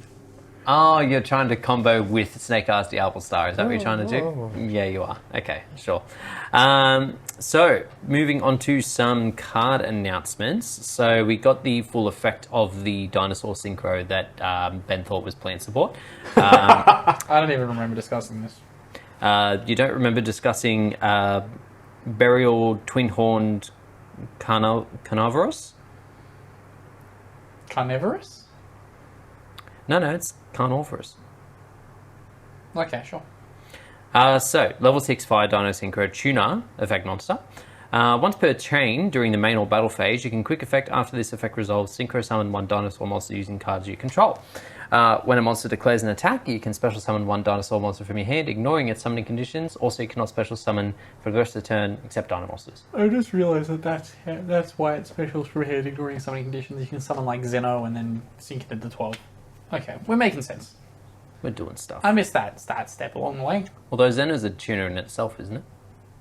[SPEAKER 1] Oh, you're trying to combo with Snake Eyes Diablo Star. Is that what you're trying to do? Yeah, you are. Okay, sure. So, moving on to some card announcements. So, we got the full effect of the Dinosaur Synchro that Ben thought was plan support.
[SPEAKER 2] I don't even remember discussing this.
[SPEAKER 1] You don't remember discussing Burial Twin-Horned Carnivorous?
[SPEAKER 2] Carnivorous?
[SPEAKER 1] No, it's Carnivorous.
[SPEAKER 2] Okay, sure.
[SPEAKER 1] So, level 6 Fire Dino Synchro Tuner Effect Monster. Once per chain during the main or battle phase, you can quick effect after this effect resolves, Synchro Summon one dinosaur monster using cards you control. When a monster declares an attack, you can special summon one dinosaur monster from your hand, ignoring its summoning conditions. Also, you cannot special summon for the rest of the turn except dino monsters.
[SPEAKER 2] I just realised that's why it's special for here, ignoring summoning conditions. You can summon like Zeno and then sync it into 12. Okay, we're making sense.
[SPEAKER 1] We're doing stuff.
[SPEAKER 2] I missed that step along the way.
[SPEAKER 1] Although Xeno's a tuner in itself, isn't it?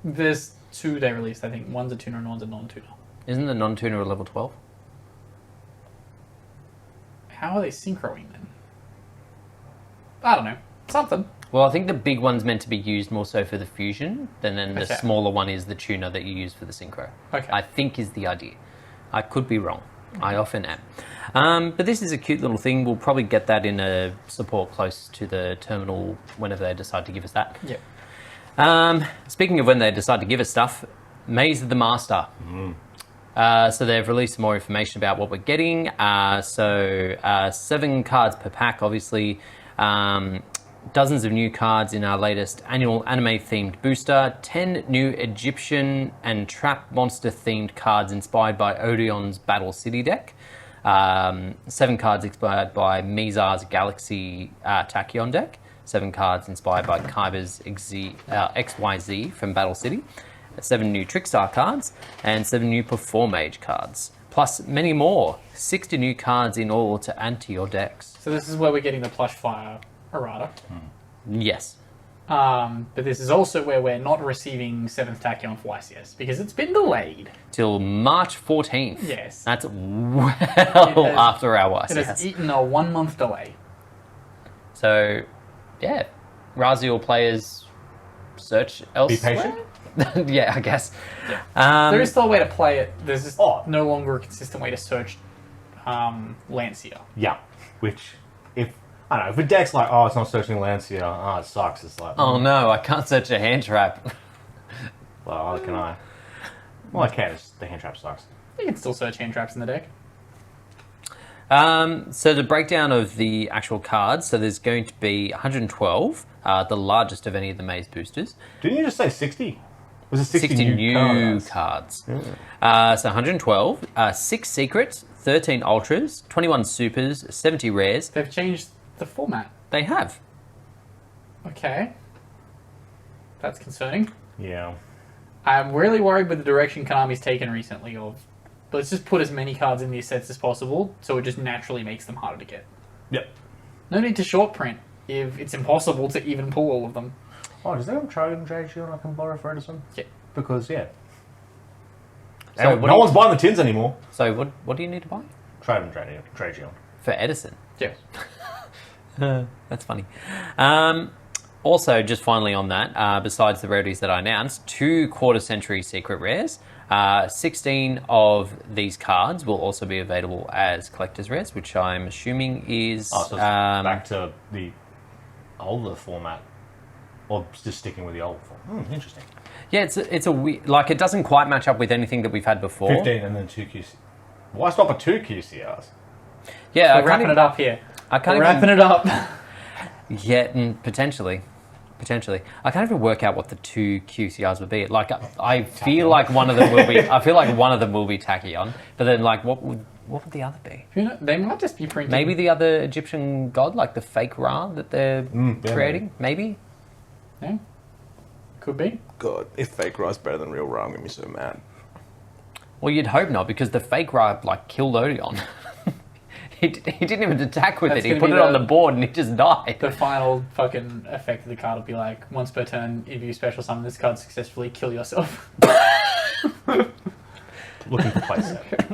[SPEAKER 2] There's 2 they released, I think. One's a tuner and one's a non-tuner.
[SPEAKER 1] Isn't the non-tuner a level 12?
[SPEAKER 2] How are they synchroing then? I don't know. Something.
[SPEAKER 1] Well, I think the big one's meant to be used more so for the fusion, then the
[SPEAKER 2] Okay.
[SPEAKER 1] smaller one is the tuner that you use for the synchro.
[SPEAKER 2] Okay.
[SPEAKER 1] I think is the idea. I could be wrong. I often am. But this is a cute little thing. We'll probably get that in a support close to the terminal whenever they decide to give us that.
[SPEAKER 2] Yeah.
[SPEAKER 1] Speaking of when they decide to give us stuff, Maze of the Master. So they've released some more information about what we're getting. 7 cards per pack, obviously. Dozens of new cards in our latest annual anime-themed booster. 10 new Egyptian and Trap Monster-themed cards inspired by Odeon's Battle City deck. 7 cards inspired by Mizar's Galaxy Tachyon deck. 7 cards inspired by Kyber's XYZ from Battle City. 7 new Trickstar cards. And 7 new Perform Mage cards. Plus many more. 60 new cards in all to add to your decks.
[SPEAKER 2] So this is where we're getting the plush fire errata.
[SPEAKER 1] Yes.
[SPEAKER 2] But this is also where we're not receiving 7th Tachyon for YCS because it's been delayed.
[SPEAKER 1] Till March 14th.
[SPEAKER 2] Yes.
[SPEAKER 1] That's well after our
[SPEAKER 2] It has eaten a 1-month delay.
[SPEAKER 1] So, yeah. Raziel players search elsewhere.
[SPEAKER 3] Be patient.
[SPEAKER 1] Yeah, I guess.
[SPEAKER 2] Yeah. There is still a way to play it. There's just
[SPEAKER 3] Oh.
[SPEAKER 2] no longer a consistent way to search Lancia.
[SPEAKER 3] Yeah, which, I don't know, if a deck's like, oh, it's not searching Lancia, oh, it sucks. It's like,
[SPEAKER 1] Oh no, I can't search a hand trap.
[SPEAKER 3] well, how can I? Well, I can, the hand trap sucks.
[SPEAKER 2] You can still search hand traps in the deck.
[SPEAKER 1] So the breakdown of the actual cards, so there's going to be 112, the largest of any of the Maze boosters.
[SPEAKER 3] Didn't you just say 60? Was it 60,
[SPEAKER 1] new cards. So 112, 6 secrets, 13 ultras, 21 supers, 70 rares.
[SPEAKER 2] They've changed the format.
[SPEAKER 1] They have.
[SPEAKER 2] Okay. That's concerning.
[SPEAKER 3] Yeah.
[SPEAKER 2] I'm really worried with the direction Konami's taken recently of let's just put as many cards in these sets as possible so it just naturally makes them harder to get.
[SPEAKER 3] Yep.
[SPEAKER 2] No need to short print if it's impossible to even pull all of them.
[SPEAKER 3] Oh, does anyone try and drag shield I can borrow for Edison?
[SPEAKER 2] Yeah.
[SPEAKER 3] Because, yeah.
[SPEAKER 1] So
[SPEAKER 3] No one's buying the tins anymore.
[SPEAKER 1] So what do you need to buy?
[SPEAKER 3] Try and trade shield.
[SPEAKER 1] For Edison.
[SPEAKER 2] Yeah.
[SPEAKER 1] That's funny. Also, just finally on that, besides the rarities that I announced, 2 quarter-century secret rares. 16 of these cards will also be available as collector's rares, which I'm assuming is...
[SPEAKER 3] Oh, so it's back to the older format. Or just sticking with the old form. Interesting.
[SPEAKER 1] Yeah, it's a like, it doesn't quite match up with anything that we've had before.
[SPEAKER 3] 15 and then 2 QC. Why stop at 2 QCRs?
[SPEAKER 1] Yeah,
[SPEAKER 2] We're wrapping it up here.
[SPEAKER 1] I can't
[SPEAKER 2] We're wrapping it up.
[SPEAKER 1] Yeah, potentially. Potentially. I can't even work out what the two QCRs would be. Like, I feel like one of them will be. I feel like one of them will be Tachyon. But then, like, what would the other be?
[SPEAKER 2] You know, they might just be printing.
[SPEAKER 1] Maybe the other Egyptian god, like the fake Ra that they're creating. Maybe.
[SPEAKER 2] Yeah. Could be.
[SPEAKER 4] God, if fake Ra's better than real Ra, I'm gonna be so mad.
[SPEAKER 1] Well, you'd hope not, because the fake Ra like killed Odeon. he didn't even attack with
[SPEAKER 2] That's
[SPEAKER 1] it. He
[SPEAKER 2] gonna
[SPEAKER 1] put
[SPEAKER 2] be
[SPEAKER 1] it on the board and he just died.
[SPEAKER 2] The final fucking effect of the card will be like, once per turn, if you special summon this card successfully, kill yourself.
[SPEAKER 3] Looking for place set.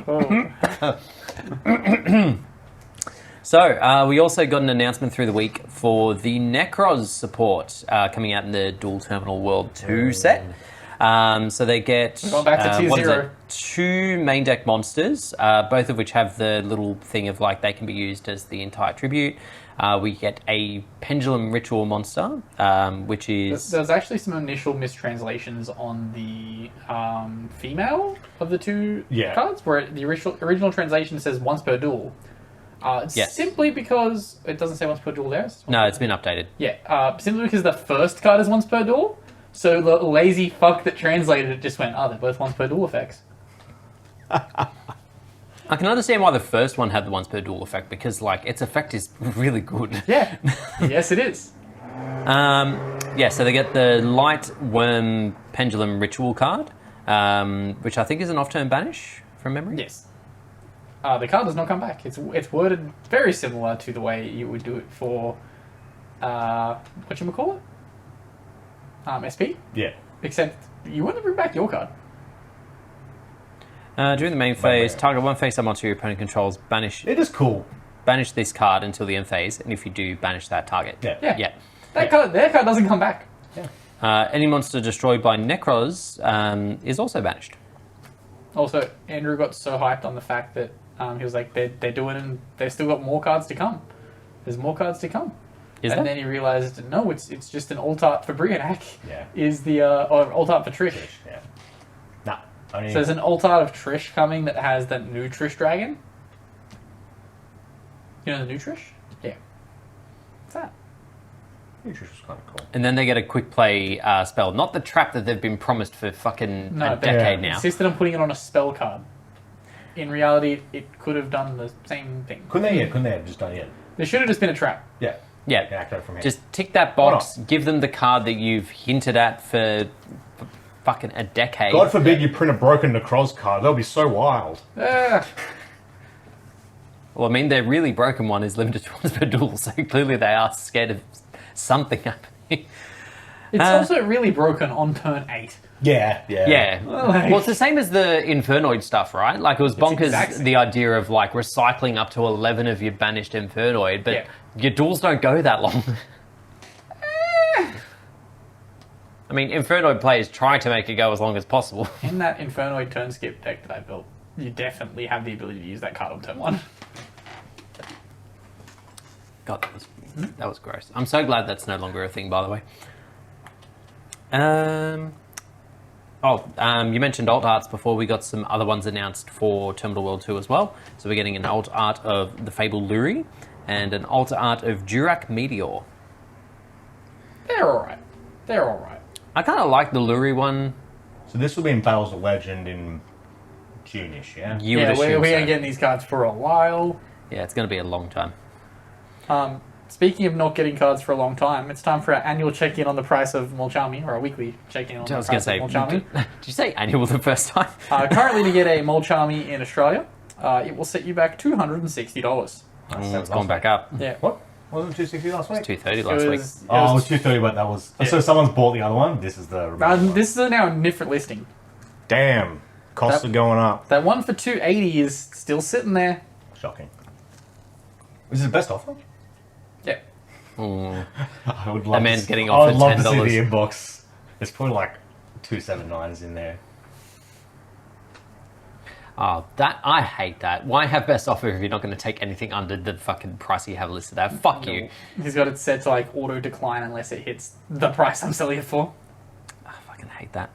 [SPEAKER 1] So, we also got an announcement through the week for the Nekroz support coming out in the Duel Terminal World 2 set. So they get
[SPEAKER 2] Going back to
[SPEAKER 1] what is
[SPEAKER 2] 2-0.
[SPEAKER 1] it? 2 main deck monsters, both of which have the little thing of like they can be used as the entire tribute. We get a Pendulum Ritual monster, which is...
[SPEAKER 2] There's actually some initial mistranslations on the female of the two cards, where the original translation says once per duel.
[SPEAKER 1] Yes.
[SPEAKER 2] Simply because it doesn't say once per duel there.
[SPEAKER 1] No, it's been updated.
[SPEAKER 2] Yeah, simply because the first card is once per duel. So the lazy fuck that translated it just went, they're both once per duel effects.
[SPEAKER 1] I can understand why the first one had the once per duel effect, because like its effect is really good.
[SPEAKER 2] Yeah, yes it is.
[SPEAKER 1] So they get the Light Worm Pendulum Ritual card, which I think is an off-turn banish from memory.
[SPEAKER 2] Yes. The card does not come back. It's worded very similar to the way you would do it for, whatchamacallit? SP?
[SPEAKER 3] Yeah.
[SPEAKER 2] Except you wouldn't bring back your card.
[SPEAKER 1] During the main phase, target one face up onto your opponent controls, banish
[SPEAKER 3] It is cool.
[SPEAKER 1] this card until the end phase, and if you do, banish that target.
[SPEAKER 3] Yeah.
[SPEAKER 2] Their card doesn't come back.
[SPEAKER 1] Any monster destroyed by Nekroz is also banished.
[SPEAKER 2] Also, Andrew got so hyped on the fact that he was like, they're doing, and they've still got more cards to come. There's more cards to come.
[SPEAKER 1] And
[SPEAKER 2] then he realized, no, it's just an alt art for Brianak.
[SPEAKER 3] Yeah.
[SPEAKER 2] Is the or alt art for Trish.
[SPEAKER 3] Yeah. Nah. Only...
[SPEAKER 2] So there's an alt art of Trish coming that has that new Trish dragon. You know the new Trish? Yeah. What's that?
[SPEAKER 3] Trish was kind of cool.
[SPEAKER 1] And then they get a quick play spell, not the trap that they've been promised for fucking a decade now.
[SPEAKER 2] Insisted on putting it on a spell card. In reality, it could have done the same thing.
[SPEAKER 3] Couldn't they have just done it?
[SPEAKER 2] There should have just been a trap.
[SPEAKER 3] Yeah.
[SPEAKER 1] Yeah,
[SPEAKER 3] Activate from here.
[SPEAKER 1] just tick that box, give them the card that you've hinted at for fucking a decade.
[SPEAKER 3] God forbid you print a broken Nekroz card. That'll be so wild.
[SPEAKER 1] Well, I mean, their really broken one is limited to once per duel, so clearly they are scared of something happening.
[SPEAKER 2] It's also really broken on turn 8.
[SPEAKER 3] Yeah.
[SPEAKER 1] Yeah. Well, it's the same as the Infernoid stuff, right? Like, it was bonkers,
[SPEAKER 2] exactly.
[SPEAKER 1] the idea of, like, recycling up to 11 of your banished Infernoid, but your duels don't go that long. I mean, Infernoid players try to make it go as long as possible.
[SPEAKER 2] In that Infernoid turn skip deck that I built, you definitely have the ability to use that card on turn 1.
[SPEAKER 1] God, that was gross. I'm so glad that's no longer a thing, by the way. You mentioned alt arts before. We got some other ones announced for Terminal World 2 as well. So we're getting an alt art of the Fabled Luri and an alt art of Durak Meteor.
[SPEAKER 2] They're alright.
[SPEAKER 1] I kind of like the Luri one.
[SPEAKER 3] So this will be in Battles of Legend in June-ish, yeah?
[SPEAKER 1] You would assume
[SPEAKER 2] we
[SPEAKER 1] so.
[SPEAKER 2] ain't getting these cards for a while.
[SPEAKER 1] Yeah, it's going to be a long time.
[SPEAKER 2] Speaking of not getting cards for a long time, it's time for our annual check-in on the price of Molchami, or our weekly check-in on
[SPEAKER 1] I
[SPEAKER 2] the
[SPEAKER 1] was going
[SPEAKER 2] price
[SPEAKER 1] to
[SPEAKER 2] of
[SPEAKER 1] say,
[SPEAKER 2] Molchami.
[SPEAKER 1] did you say annual the first time?
[SPEAKER 2] Currently, to get a Molchami in Australia, it will set you back $260.
[SPEAKER 1] It's gone back up.
[SPEAKER 2] Yeah.
[SPEAKER 3] What? Wasn't it 260 last week?
[SPEAKER 1] 230 last week.
[SPEAKER 2] It was
[SPEAKER 3] 230, but that was... So someone's bought the other one? This is the...
[SPEAKER 2] this is now a different listing.
[SPEAKER 3] Damn. Costs are going up.
[SPEAKER 2] That one for 280 is still sitting there.
[SPEAKER 3] Shocking. Is this the best offer?
[SPEAKER 2] Yeah.
[SPEAKER 3] I would love
[SPEAKER 1] That man's getting
[SPEAKER 3] I would
[SPEAKER 1] offered
[SPEAKER 3] love to see
[SPEAKER 1] $10.
[SPEAKER 3] the inbox. There's probably like 279s in there.
[SPEAKER 1] Oh, I hate that. Why have best offer if you're not going to take anything under the fucking price you have listed at? Fuck you.
[SPEAKER 2] He's got it set to like auto decline unless it hits the price I'm selling it for.
[SPEAKER 1] I fucking hate that.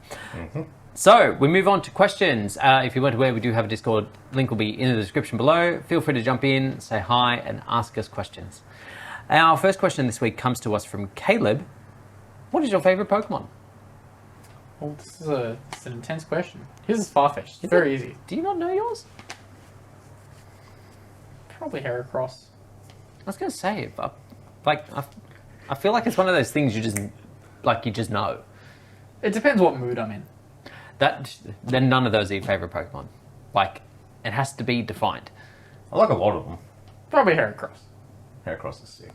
[SPEAKER 1] So, we move on to questions. If you weren't aware, we do have a Discord. Link will be in the description below. Feel free to jump in, say hi, and ask us questions. Our first question this week comes to us from Caleb, What is your favorite Pokemon?
[SPEAKER 2] Well, it's an intense question. His is Farfetch'd. It's very easy.
[SPEAKER 1] Do you not know yours?
[SPEAKER 2] Probably Heracross.
[SPEAKER 1] I was gonna say it, but I feel like it's one of those things you just know.
[SPEAKER 2] It depends what mood I'm in.
[SPEAKER 1] Then none of those are your favorite Pokemon. Like, it has to be defined.
[SPEAKER 3] I like a lot of them.
[SPEAKER 2] Probably Heracross.
[SPEAKER 3] Heracross is sick.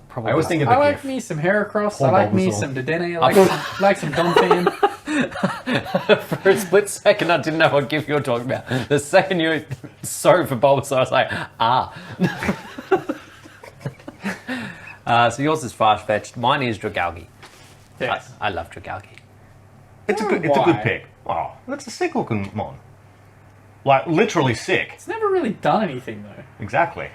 [SPEAKER 1] Probably.
[SPEAKER 3] I always think of the
[SPEAKER 2] I like
[SPEAKER 3] GIF.
[SPEAKER 2] me some Heracross.
[SPEAKER 3] Poor
[SPEAKER 2] I like me
[SPEAKER 3] Bulbasaur.
[SPEAKER 2] some Dedenne. I like some Donphan.
[SPEAKER 1] For a split second, I didn't know what GIF you were talking about. The second you were sorry for Bulbasaur, I was like, so yours is Farfetch'd. Mine is Dragalge.
[SPEAKER 2] Yes.
[SPEAKER 1] I love Dragalge.
[SPEAKER 3] It's a good
[SPEAKER 2] Why?
[SPEAKER 3] pick. Oh, that's a sick looking mon. Like, literally sick.
[SPEAKER 2] It's never really done anything though.
[SPEAKER 3] Exactly.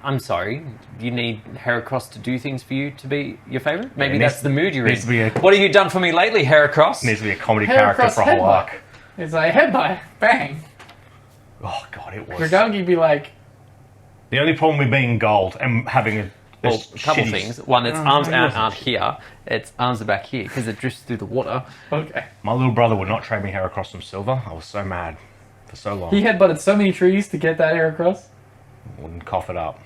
[SPEAKER 1] I'm sorry, you need Heracross to do things for you to be your favourite? Maybe
[SPEAKER 3] it
[SPEAKER 1] that's
[SPEAKER 3] needs-
[SPEAKER 1] the mood you're in.
[SPEAKER 3] needs to be a-
[SPEAKER 1] What have you done for me lately, Heracross?
[SPEAKER 3] Needs to be a comedy character
[SPEAKER 2] Heracross
[SPEAKER 3] for a whole
[SPEAKER 2] headbutt.
[SPEAKER 3] arc.
[SPEAKER 2] It's like headbutt, bang.
[SPEAKER 3] Oh god, it was.
[SPEAKER 2] Dragalge be like,
[SPEAKER 3] The only problem with being gold and having a
[SPEAKER 1] Well, a couple
[SPEAKER 3] shitty-
[SPEAKER 1] things. One, its arms aren't here. Its arms are back here because it drifts through the water.
[SPEAKER 2] okay.
[SPEAKER 3] My little brother would not trade me Heracross from Silver. I was so mad for so long.
[SPEAKER 2] He headbutted so many trees to get that Heracross.
[SPEAKER 3] Wouldn't cough it up.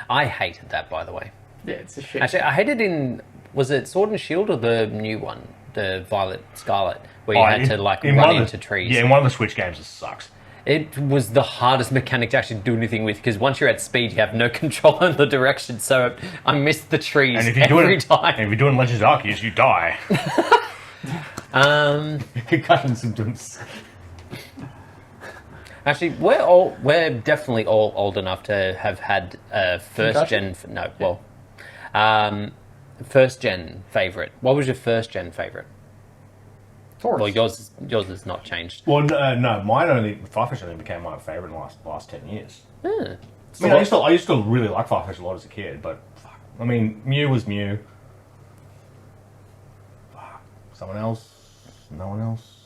[SPEAKER 1] I hated that, by the way.
[SPEAKER 2] Yeah, it's a shit.
[SPEAKER 1] Actually, I hated was it Sword and Shield or the new one, the Violet Scarlet, where you had to like
[SPEAKER 3] in
[SPEAKER 1] run
[SPEAKER 3] one of
[SPEAKER 1] into trees?
[SPEAKER 3] Yeah, in one of the Switch games, it sucks.
[SPEAKER 1] It was the hardest mechanic to actually do anything with because once you're at speed, you have no control in the direction. So I missed the trees
[SPEAKER 3] And if you're doing
[SPEAKER 1] every
[SPEAKER 3] and
[SPEAKER 1] time.
[SPEAKER 3] if you're doing Legends of Arceus, you die. Concussion symptoms.
[SPEAKER 1] Actually, we're definitely all old enough to have had a first gen. First gen favorite. What was your first gen favorite?
[SPEAKER 2] Taurus.
[SPEAKER 1] Well, yours has not changed.
[SPEAKER 3] Well, no, Farfetch'd only became my favourite in the last 10 years.
[SPEAKER 1] Hmm.
[SPEAKER 3] I mean, I used to really like Farfetch'd a lot as a kid, but fuck. I mean, Mew was Mew. Fuck. Someone else? No one else?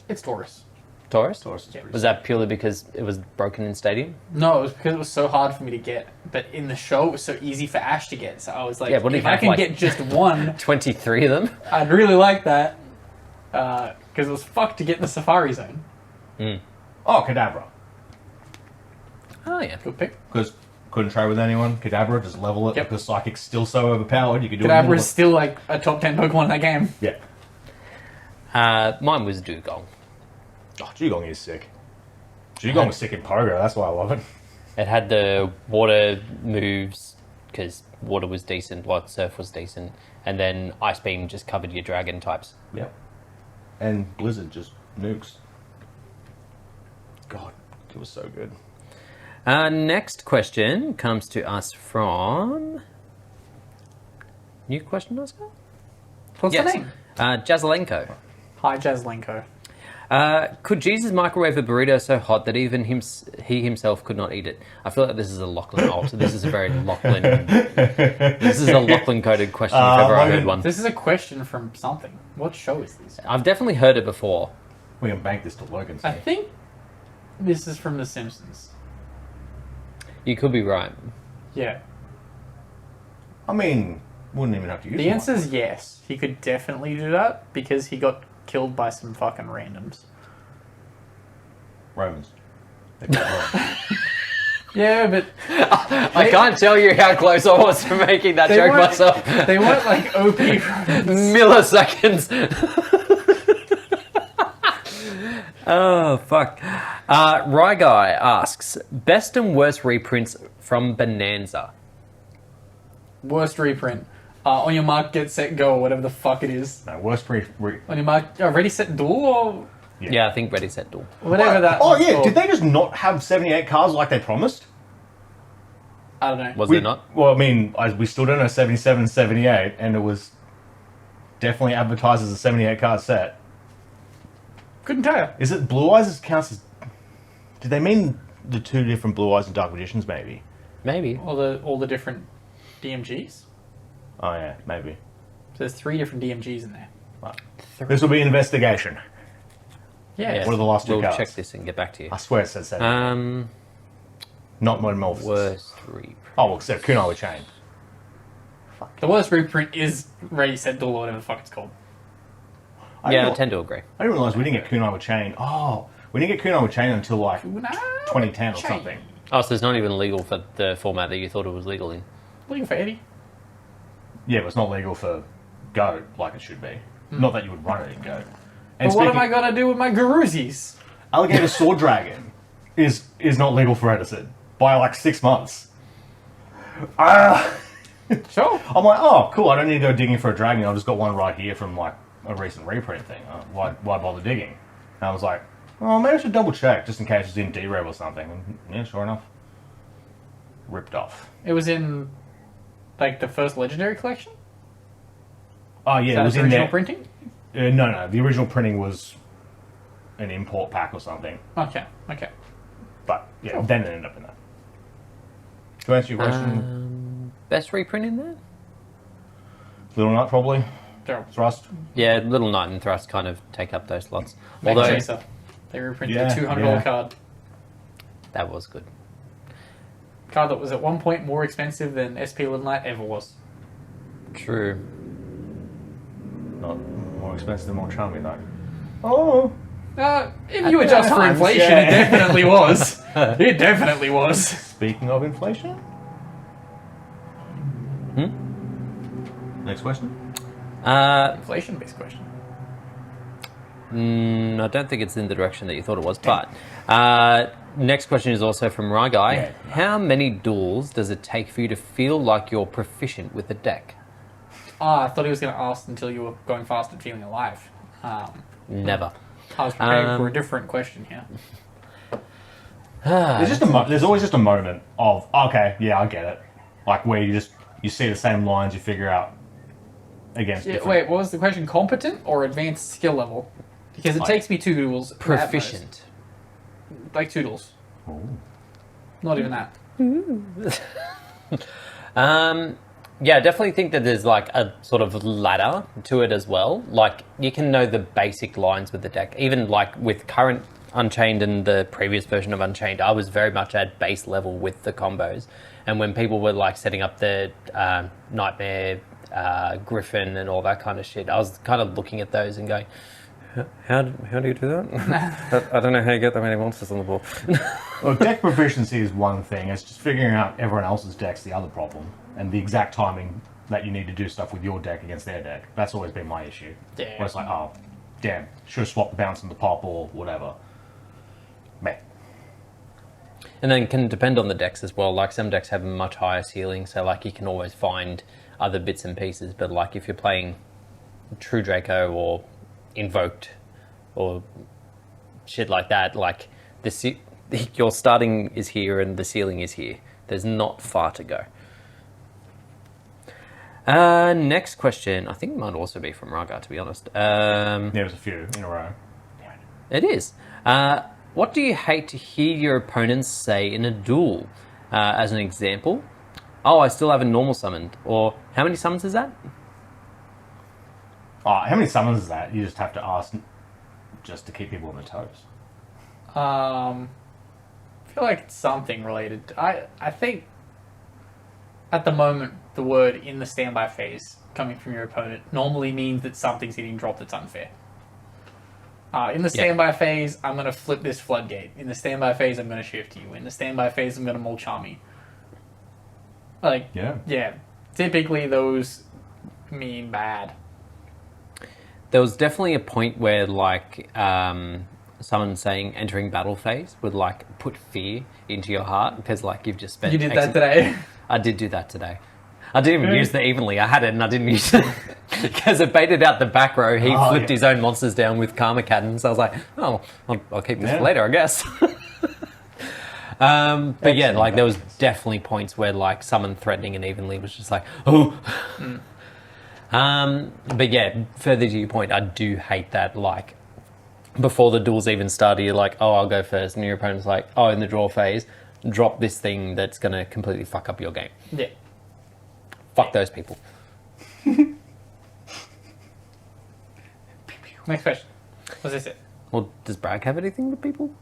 [SPEAKER 2] It's Taurus.
[SPEAKER 1] Taurus?
[SPEAKER 3] Taurus is pretty
[SPEAKER 1] Was that purely because it was broken in Stadium?
[SPEAKER 2] No, it was because it was so hard for me to get. But in the show, it was so easy for Ash to get. So I was like,
[SPEAKER 1] Yeah, what do you
[SPEAKER 2] if I
[SPEAKER 1] have,
[SPEAKER 2] can
[SPEAKER 1] like-
[SPEAKER 2] get just one,
[SPEAKER 1] 23 of them?
[SPEAKER 2] I'd really like that. Because it was fucked to get in the Safari Zone.
[SPEAKER 3] Oh, Kadabra.
[SPEAKER 1] Oh, yeah.
[SPEAKER 2] Good pick.
[SPEAKER 3] Because couldn't trade with anyone. Kadabra, just level it
[SPEAKER 2] Yep.
[SPEAKER 3] because Psychic's still so overpowered. You could do it.
[SPEAKER 2] Kadabra is still like a top 10 Pokemon in that game.
[SPEAKER 3] Yeah.
[SPEAKER 1] Mine was Dugong.
[SPEAKER 3] Oh, Dugong is sick. Dugong was sick in Pogo. That's why I love it.
[SPEAKER 1] It had the water moves because water was decent, surf was decent, and then Ice Beam just covered your dragon types.
[SPEAKER 3] Yep. And Blizzard just nukes. God, it was so good.
[SPEAKER 1] Next question comes to us from... New question, Oscar?
[SPEAKER 2] What's the name?
[SPEAKER 1] Jazelenko.
[SPEAKER 2] Hi, Jazlenko.
[SPEAKER 1] Could Jesus microwave a burrito so hot that even he himself could not eat it? I feel like this is a Lachlan alt. This is a very Lachlan... This is a Lachlan-coded question if ever I heard one.
[SPEAKER 2] This is a question from something. What show is this?
[SPEAKER 1] I've definitely heard it before.
[SPEAKER 3] We can bank this to Logan's.
[SPEAKER 2] I think this is from The Simpsons.
[SPEAKER 1] You could be right.
[SPEAKER 2] Yeah.
[SPEAKER 3] I mean, wouldn't even have to use
[SPEAKER 2] The
[SPEAKER 3] one.
[SPEAKER 2] answer is yes. He could definitely do that because he got killed by some fucking randoms.
[SPEAKER 3] Romans. They got Rome.
[SPEAKER 2] Yeah, but
[SPEAKER 1] I can't tell you how close I was to making that joke
[SPEAKER 2] weren't-
[SPEAKER 1] myself.
[SPEAKER 2] they weren't like OP Romans.
[SPEAKER 1] Milliseconds. Oh, fuck. Rye Guy asks, best and worst reprints from Bonanza.
[SPEAKER 2] Worst reprint. On your mark, get set, go, or whatever the fuck it is.
[SPEAKER 3] No, worst
[SPEAKER 2] On your mark, ready, set, duel, or
[SPEAKER 1] Yeah, I think Ready, Set, Duel.
[SPEAKER 2] whatever that.
[SPEAKER 3] Oh
[SPEAKER 2] one's
[SPEAKER 3] yeah,
[SPEAKER 2] called.
[SPEAKER 3] did they just not have 78 cards like they promised?
[SPEAKER 2] I don't know.
[SPEAKER 1] Was there not?
[SPEAKER 3] Well, I mean, we still don't know 77, 78, and it was definitely advertised as a 78 card set.
[SPEAKER 2] Couldn't tell you.
[SPEAKER 3] Is it Blue Eyes counts as... Did they mean the two different Blue Eyes and Dark Magicians, maybe?
[SPEAKER 1] Maybe.
[SPEAKER 2] All the different DMGs.
[SPEAKER 3] Oh yeah, maybe.
[SPEAKER 2] So there's 3 different DMGs in there.
[SPEAKER 3] Right. This will be investigation.
[SPEAKER 2] Yeah.
[SPEAKER 3] What are the last two
[SPEAKER 1] We'll
[SPEAKER 3] cards?
[SPEAKER 1] check this and get back to you.
[SPEAKER 3] I swear it said 7. Not Modern Morpheus.
[SPEAKER 1] Worst reprint.
[SPEAKER 3] Oh, well, except Kunai with Chain.
[SPEAKER 2] The worst reprint is Ready Set Duel or whatever the fuck it's called.
[SPEAKER 3] I
[SPEAKER 1] Yeah, I
[SPEAKER 3] didn't,
[SPEAKER 1] tend to agree.
[SPEAKER 3] I didn't realize we didn't get Kunai with Chain. Oh, we didn't get Kunai with Chain until like
[SPEAKER 2] Kunai
[SPEAKER 3] 2010 or
[SPEAKER 2] Chain.
[SPEAKER 3] something.
[SPEAKER 1] Oh, so it's not even legal for the format that you thought it was legal in.
[SPEAKER 2] Looking for Eddie.
[SPEAKER 3] Yeah, but it's not legal for Go like it should be. Not that you would run it in Go. And
[SPEAKER 2] But what am I gonna do with my Garuzis?
[SPEAKER 3] Alligator Sword Dragon is not legal for Edison by like 6 months.
[SPEAKER 2] Sure.
[SPEAKER 3] I'm like, oh, cool. I don't need to go digging for a dragon. I've just got one right here from like a recent reprint thing. Why bother digging? And I was like, oh, maybe I should double check just in case it's in D-Rev or something. And yeah, sure enough, ripped off.
[SPEAKER 2] It was in like the first Legendary collection.
[SPEAKER 3] Oh
[SPEAKER 2] Is
[SPEAKER 3] yeah,
[SPEAKER 2] that
[SPEAKER 3] it was
[SPEAKER 2] the
[SPEAKER 3] in
[SPEAKER 2] original
[SPEAKER 3] there.
[SPEAKER 2] printing?
[SPEAKER 3] No, the original printing was an import pack or something.
[SPEAKER 2] Okay.
[SPEAKER 3] But yeah, then it ended up in that. To answer your question,
[SPEAKER 1] Best reprint in there?
[SPEAKER 3] Little Nut probably.
[SPEAKER 2] Daryl.
[SPEAKER 3] Thrust.
[SPEAKER 1] Yeah, Little Knight and Thrust kind of take up those slots.
[SPEAKER 2] Mega
[SPEAKER 1] Although
[SPEAKER 2] Chaser. They reprinted
[SPEAKER 3] Yeah,
[SPEAKER 2] a $200
[SPEAKER 3] yeah.
[SPEAKER 2] card.
[SPEAKER 1] that was good.
[SPEAKER 2] Card that was at one point more expensive than SP Little Knight ever was.
[SPEAKER 1] True.
[SPEAKER 3] Not more expensive than more charming though. Oh.
[SPEAKER 2] If you adjust for
[SPEAKER 3] times,
[SPEAKER 2] inflation,
[SPEAKER 3] yeah.
[SPEAKER 2] it definitely was. It definitely was.
[SPEAKER 3] Speaking of inflation. Next question.
[SPEAKER 2] Inflation-based question.
[SPEAKER 1] I don't think it's in the direction that you thought it was, but next question is also from Rye Guy.
[SPEAKER 3] Yeah.
[SPEAKER 1] How many duels does it take for you to feel like you're proficient with a deck?
[SPEAKER 2] I thought he was going to ask until you were going fast and feeling alive.
[SPEAKER 1] Never.
[SPEAKER 2] I was preparing for a different question here.
[SPEAKER 3] There's always just a moment of okay, yeah, I get it. Like where you see the same lines, you figure out against.
[SPEAKER 2] Yeah,
[SPEAKER 3] different-
[SPEAKER 2] wait, what was the question? Competent or advanced skill level? Because it takes me 2 duels. at
[SPEAKER 1] Proficient.
[SPEAKER 2] most. Like 2 duels. Not even that.
[SPEAKER 1] Yeah, I definitely think that there's like a sort of ladder to it as well. Like you can know the basic lines with the deck. Even like with current Unchained and the previous version of Unchained, I was very much at base level with the combos. And when people were like setting up the Nightmare, Griffin and all that kind of shit, I was kind of looking at those and going, how do you do that? I don't know how you get that many monsters on the board.
[SPEAKER 3] Well, deck proficiency is one thing. It's just figuring out everyone else's deck's the other problem, and the exact timing that you need to do stuff with your deck against their deck. That's always been my issue.
[SPEAKER 2] Yeah.
[SPEAKER 3] Where it's like, oh, damn, should have swapped the bounce and the pop or whatever. Meh.
[SPEAKER 1] And then can depend on the decks as well. Like some decks have a much higher ceiling, so like you can always find other bits and pieces. But like if you're playing True Draco or Invoked or shit like that, like your starting is here and the ceiling is here. There's not far to go. Next question, I think it might also be from Raga, to be honest.
[SPEAKER 3] There's a few in a row.
[SPEAKER 1] It is. What do you hate to hear your opponents say in a duel? As an example, oh, I still haven't normal summoned. Or, how many summons is that?
[SPEAKER 3] Oh, how many summons is that? You just have to ask just to keep people on their toes.
[SPEAKER 2] I feel like it's something related. I think at the moment the word in the standby phase coming from your opponent normally means that something's getting dropped that's unfair. In the standby phase, I'm going to flip this floodgate. In the standby phase, I'm going to shift you. In the standby phase, I'm going to Mole Charm you. Like, yeah. Typically, those mean bad.
[SPEAKER 1] There was definitely a point where, like, someone saying entering battle phase would, like, put fear into your heart because, like, you've just spent...
[SPEAKER 2] You did that today?
[SPEAKER 1] I did do that today. I didn't even use the evenly. I had it and I didn't use it because it baited out the back row. He flipped his own monsters down with Karma Cannon. So I was like, oh, I'll keep this for later, I guess. But yeah, like there was definitely points where like someone threatening an evenly was just like, oh. But yeah, further to your point, I do hate that. Like before the duels even started, you're like, oh, I'll go first, and your opponent's like, oh, in the draw phase, drop this thing that's gonna completely fuck up your game.
[SPEAKER 2] Yeah.
[SPEAKER 1] Fuck those people.
[SPEAKER 2] Next question. Was this it?
[SPEAKER 1] Well, does Bragg have anything that people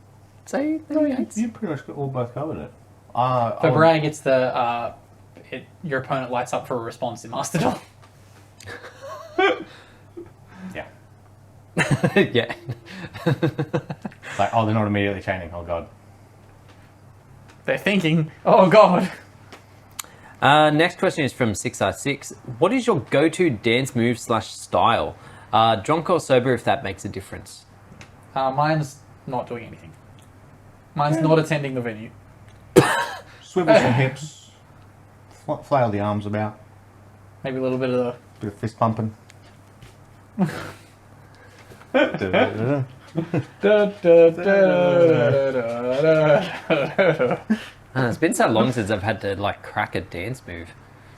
[SPEAKER 1] say that he hates?
[SPEAKER 3] You pretty much all both covered it.
[SPEAKER 2] For Bragg, it's the your opponent lights up for a response in Master Duel.
[SPEAKER 3] Yeah.
[SPEAKER 1] Yeah.
[SPEAKER 3] It's like, oh, they're not immediately chaining. Oh, God.
[SPEAKER 2] They're thinking, oh god.
[SPEAKER 1] Next question is from 6R6. What is your go-to dance move / style? Drunk or sober, if that makes a difference.
[SPEAKER 2] Mine's not doing anything. Mine's not attending the venue.
[SPEAKER 3] Swivel some hips. Flail the arms about.
[SPEAKER 2] Maybe a little bit of the...
[SPEAKER 3] Bit of fist pumping.
[SPEAKER 1] It's been so long since I've had to like crack a dance move.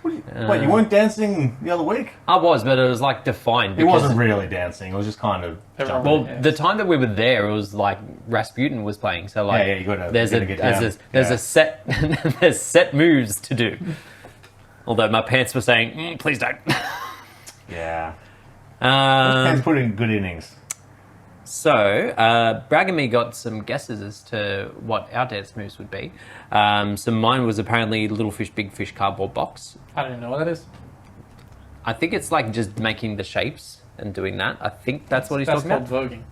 [SPEAKER 3] Wait, you weren't dancing the other week?
[SPEAKER 1] I was, but it was like defined.
[SPEAKER 3] It
[SPEAKER 1] because-
[SPEAKER 3] wasn't really dancing. It was just kind of.
[SPEAKER 2] Everyone-
[SPEAKER 3] jumping.
[SPEAKER 1] Well, the time that we were there, it was like Rasputin was playing. So like,
[SPEAKER 3] Yeah, you gotta
[SPEAKER 1] there's
[SPEAKER 3] get down.
[SPEAKER 1] there's
[SPEAKER 3] Yeah.
[SPEAKER 1] a set there's set moves to do. Although my pants were saying, please don't.
[SPEAKER 3] Yeah. Pants
[SPEAKER 1] Um,
[SPEAKER 3] put in good innings.
[SPEAKER 1] so Bragg and me got some guesses as to what our dance moves would be. So mine was apparently Little Fish, Big Fish cardboard box.
[SPEAKER 2] I don't even know what that is.
[SPEAKER 1] I think it's like just making the shapes and doing that. I think that's what he's
[SPEAKER 2] That's
[SPEAKER 1] talking
[SPEAKER 2] called
[SPEAKER 1] about.
[SPEAKER 2] voguing.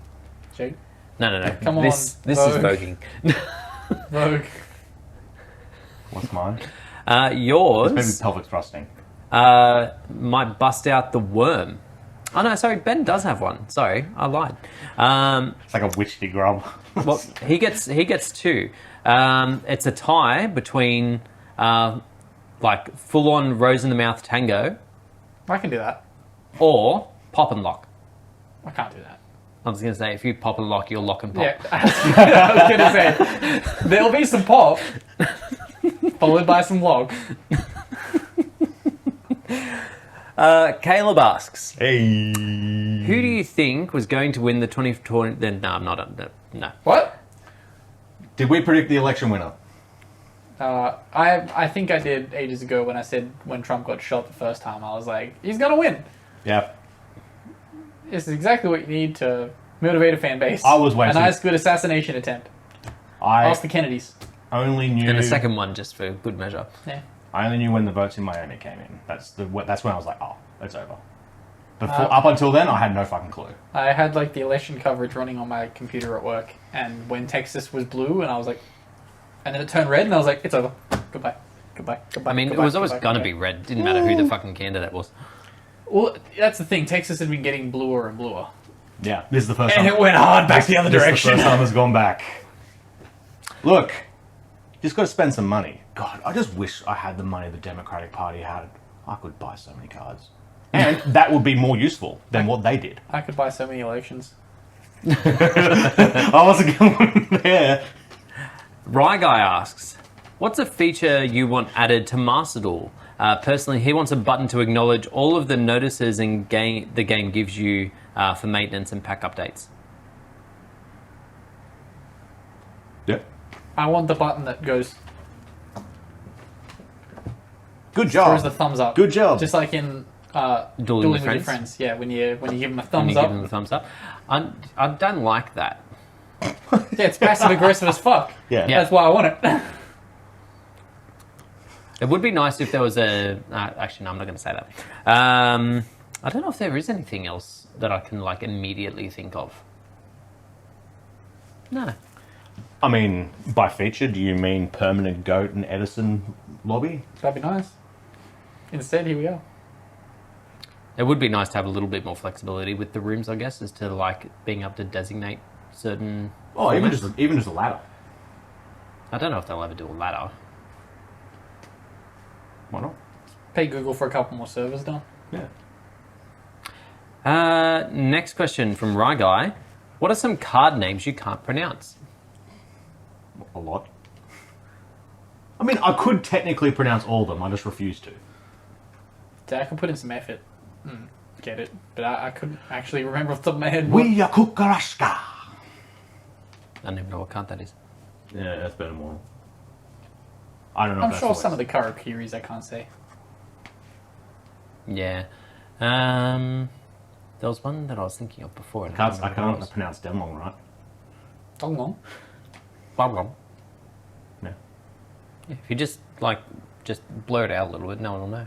[SPEAKER 2] Jake?
[SPEAKER 1] No.
[SPEAKER 2] Come on,
[SPEAKER 1] This is
[SPEAKER 2] Vogue.
[SPEAKER 1] voguing.
[SPEAKER 2] Vogue.
[SPEAKER 3] What's mine?
[SPEAKER 1] Yours.
[SPEAKER 3] Maybe pelvic thrusting.
[SPEAKER 1] Might bust out the worm. Oh no, sorry, Ben does have one. Sorry, I lied.
[SPEAKER 3] It's like a witchy grub.
[SPEAKER 1] Well, he gets two. It's a tie between like full on rose in the mouth tango
[SPEAKER 2] I can do that.
[SPEAKER 1] or pop and lock.
[SPEAKER 2] I can't do that.
[SPEAKER 1] I was gonna say if you pop and lock, you'll lock and pop.
[SPEAKER 2] Yeah, I was gonna say there'll be some pop, followed by some log.
[SPEAKER 1] Caleb asks,
[SPEAKER 3] Hey.
[SPEAKER 1] who do you think was going to win the 2020? Then no, I'm not. No.
[SPEAKER 2] What?
[SPEAKER 3] Did we predict the election winner?
[SPEAKER 2] I think I did ages ago when I said when Trump got shot the first time. I was like, he's gonna win.
[SPEAKER 3] Yeah.
[SPEAKER 2] This is exactly what you need to motivate a fan base.
[SPEAKER 3] I was waiting.
[SPEAKER 2] A nice, good assassination attempt.
[SPEAKER 3] I
[SPEAKER 2] Ask the Kennedys.
[SPEAKER 3] only knew.
[SPEAKER 1] And the second one, just for good measure.
[SPEAKER 2] Yeah.
[SPEAKER 3] I only knew when the votes in Miami came in. That's when I was like, oh, it's over. Before, up until then, I had no fucking clue.
[SPEAKER 2] I had like the election coverage running on my computer at work, and when Texas was blue, and I was like, and then it turned red, and I was like, it's over. Goodbye. Goodbye. Goodbye.
[SPEAKER 1] I mean,
[SPEAKER 2] goodbye,
[SPEAKER 1] it was always
[SPEAKER 2] goodbye,
[SPEAKER 1] gonna
[SPEAKER 2] goodbye.
[SPEAKER 1] be red. Didn't matter who the fucking candidate was.
[SPEAKER 2] Well, that's the thing. Texas had been getting bluer and bluer,
[SPEAKER 3] Yeah, this is the first
[SPEAKER 2] and
[SPEAKER 3] time.
[SPEAKER 2] it went hard back the other
[SPEAKER 3] This is
[SPEAKER 2] direction.
[SPEAKER 3] the first time it's gone back. Look, you just got to spend some money. God, I just wish I had the money the Democratic Party had. I could buy so many cards. And that would be more useful than what they did.
[SPEAKER 2] I could buy so many elections.
[SPEAKER 3] I wasn't going there.
[SPEAKER 1] Rye Guy asks, what's a feature you want added to Master Duel? Personally, he wants a button to acknowledge all of the notices the game gives you for maintenance and pack updates.
[SPEAKER 3] Yep.
[SPEAKER 2] I want the button that goes
[SPEAKER 3] Good
[SPEAKER 2] throws the
[SPEAKER 3] job.
[SPEAKER 2] thumbs up.
[SPEAKER 3] Good job.
[SPEAKER 2] Just like in
[SPEAKER 1] Dueling
[SPEAKER 2] with
[SPEAKER 1] with
[SPEAKER 2] your
[SPEAKER 1] friends.
[SPEAKER 2] friends. Yeah, when you give them a
[SPEAKER 1] When
[SPEAKER 2] thumbs
[SPEAKER 1] you
[SPEAKER 2] up.
[SPEAKER 1] give them the thumbs up. I don't like that.
[SPEAKER 2] Yeah, it's passive aggressive as fuck.
[SPEAKER 3] Yeah.
[SPEAKER 1] Yeah.
[SPEAKER 2] That's why I want it.
[SPEAKER 1] It would be nice if there was a... actually, no, I'm not going to say that. I don't know if there is anything else that I can like immediately think of. No.
[SPEAKER 3] I mean, by feature, do you mean permanent GOAT and Edison lobby?
[SPEAKER 2] That'd be nice. Instead, here we are.
[SPEAKER 1] It would be nice to have a little bit more flexibility with the rooms, I guess, as to like being able to designate certain...
[SPEAKER 3] Oh, even
[SPEAKER 1] formats.
[SPEAKER 3] just a ladder.
[SPEAKER 1] I don't know if they'll ever do a ladder.
[SPEAKER 3] Why not?
[SPEAKER 2] Pay Google for a couple more servers done.
[SPEAKER 3] Yeah.
[SPEAKER 1] Next question from Rye Guy. What are some card names you can't pronounce?
[SPEAKER 3] A lot. I mean, I could technically pronounce all of them. I just refuse to.
[SPEAKER 2] Yeah, I could put in some effort. Get it. But I couldn't actually remember off the top of my head. what-
[SPEAKER 3] We are Kukarashka.
[SPEAKER 1] I don't even know what card that is.
[SPEAKER 3] Yeah, that's better more. I don't know.
[SPEAKER 2] I'm
[SPEAKER 3] if that's
[SPEAKER 2] sure
[SPEAKER 3] always-
[SPEAKER 2] some of the Karakiris I can't say.
[SPEAKER 1] Yeah. There was one that I was thinking of before. And
[SPEAKER 3] I
[SPEAKER 1] don't remember what
[SPEAKER 3] can't
[SPEAKER 1] it
[SPEAKER 3] pronounce Demlong right.
[SPEAKER 2] Dong long.
[SPEAKER 1] was.
[SPEAKER 3] Yeah.
[SPEAKER 1] If you just like just blur it out a little bit. No one will know.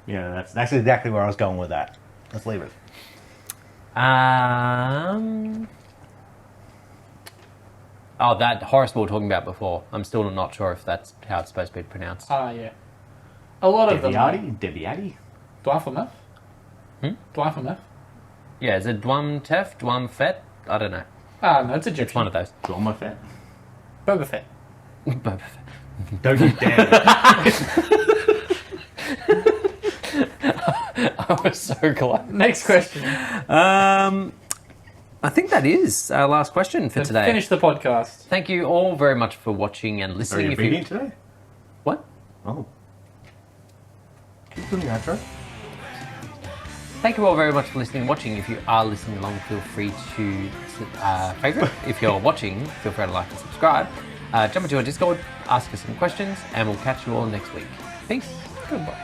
[SPEAKER 3] Yeah, that's exactly where I was going with that. Let's leave it.
[SPEAKER 1] Oh, that Horace we were talking about before. I'm still not sure if that's how it's supposed to be pronounced.
[SPEAKER 2] Yeah. A lot of them.
[SPEAKER 3] Deviati?
[SPEAKER 2] Dwarfameth? Dwarfameth?
[SPEAKER 1] Yeah, is it Dwam Tef? Dwam Fet? I don't know.
[SPEAKER 2] No, it's Egyptian.
[SPEAKER 1] It's one of those.
[SPEAKER 3] Drama Fett?
[SPEAKER 2] Boba Fett.
[SPEAKER 1] Boba Fett.
[SPEAKER 3] Don't you dare.
[SPEAKER 1] I was so close.
[SPEAKER 2] Next question.
[SPEAKER 1] I think that is our last question for today.
[SPEAKER 2] Finish the podcast.
[SPEAKER 1] Thank you all very much for watching and
[SPEAKER 3] Are
[SPEAKER 1] listening.
[SPEAKER 3] you
[SPEAKER 1] If
[SPEAKER 3] vegan today?
[SPEAKER 1] What?
[SPEAKER 3] Oh. Can you put the outro?
[SPEAKER 1] Thank you all very much for listening and watching. If you are listening along, feel free to favorite. If you're watching, feel free to like and subscribe. Jump into our Discord, ask us some questions, and we'll catch you all next week. Peace.
[SPEAKER 2] Goodbye.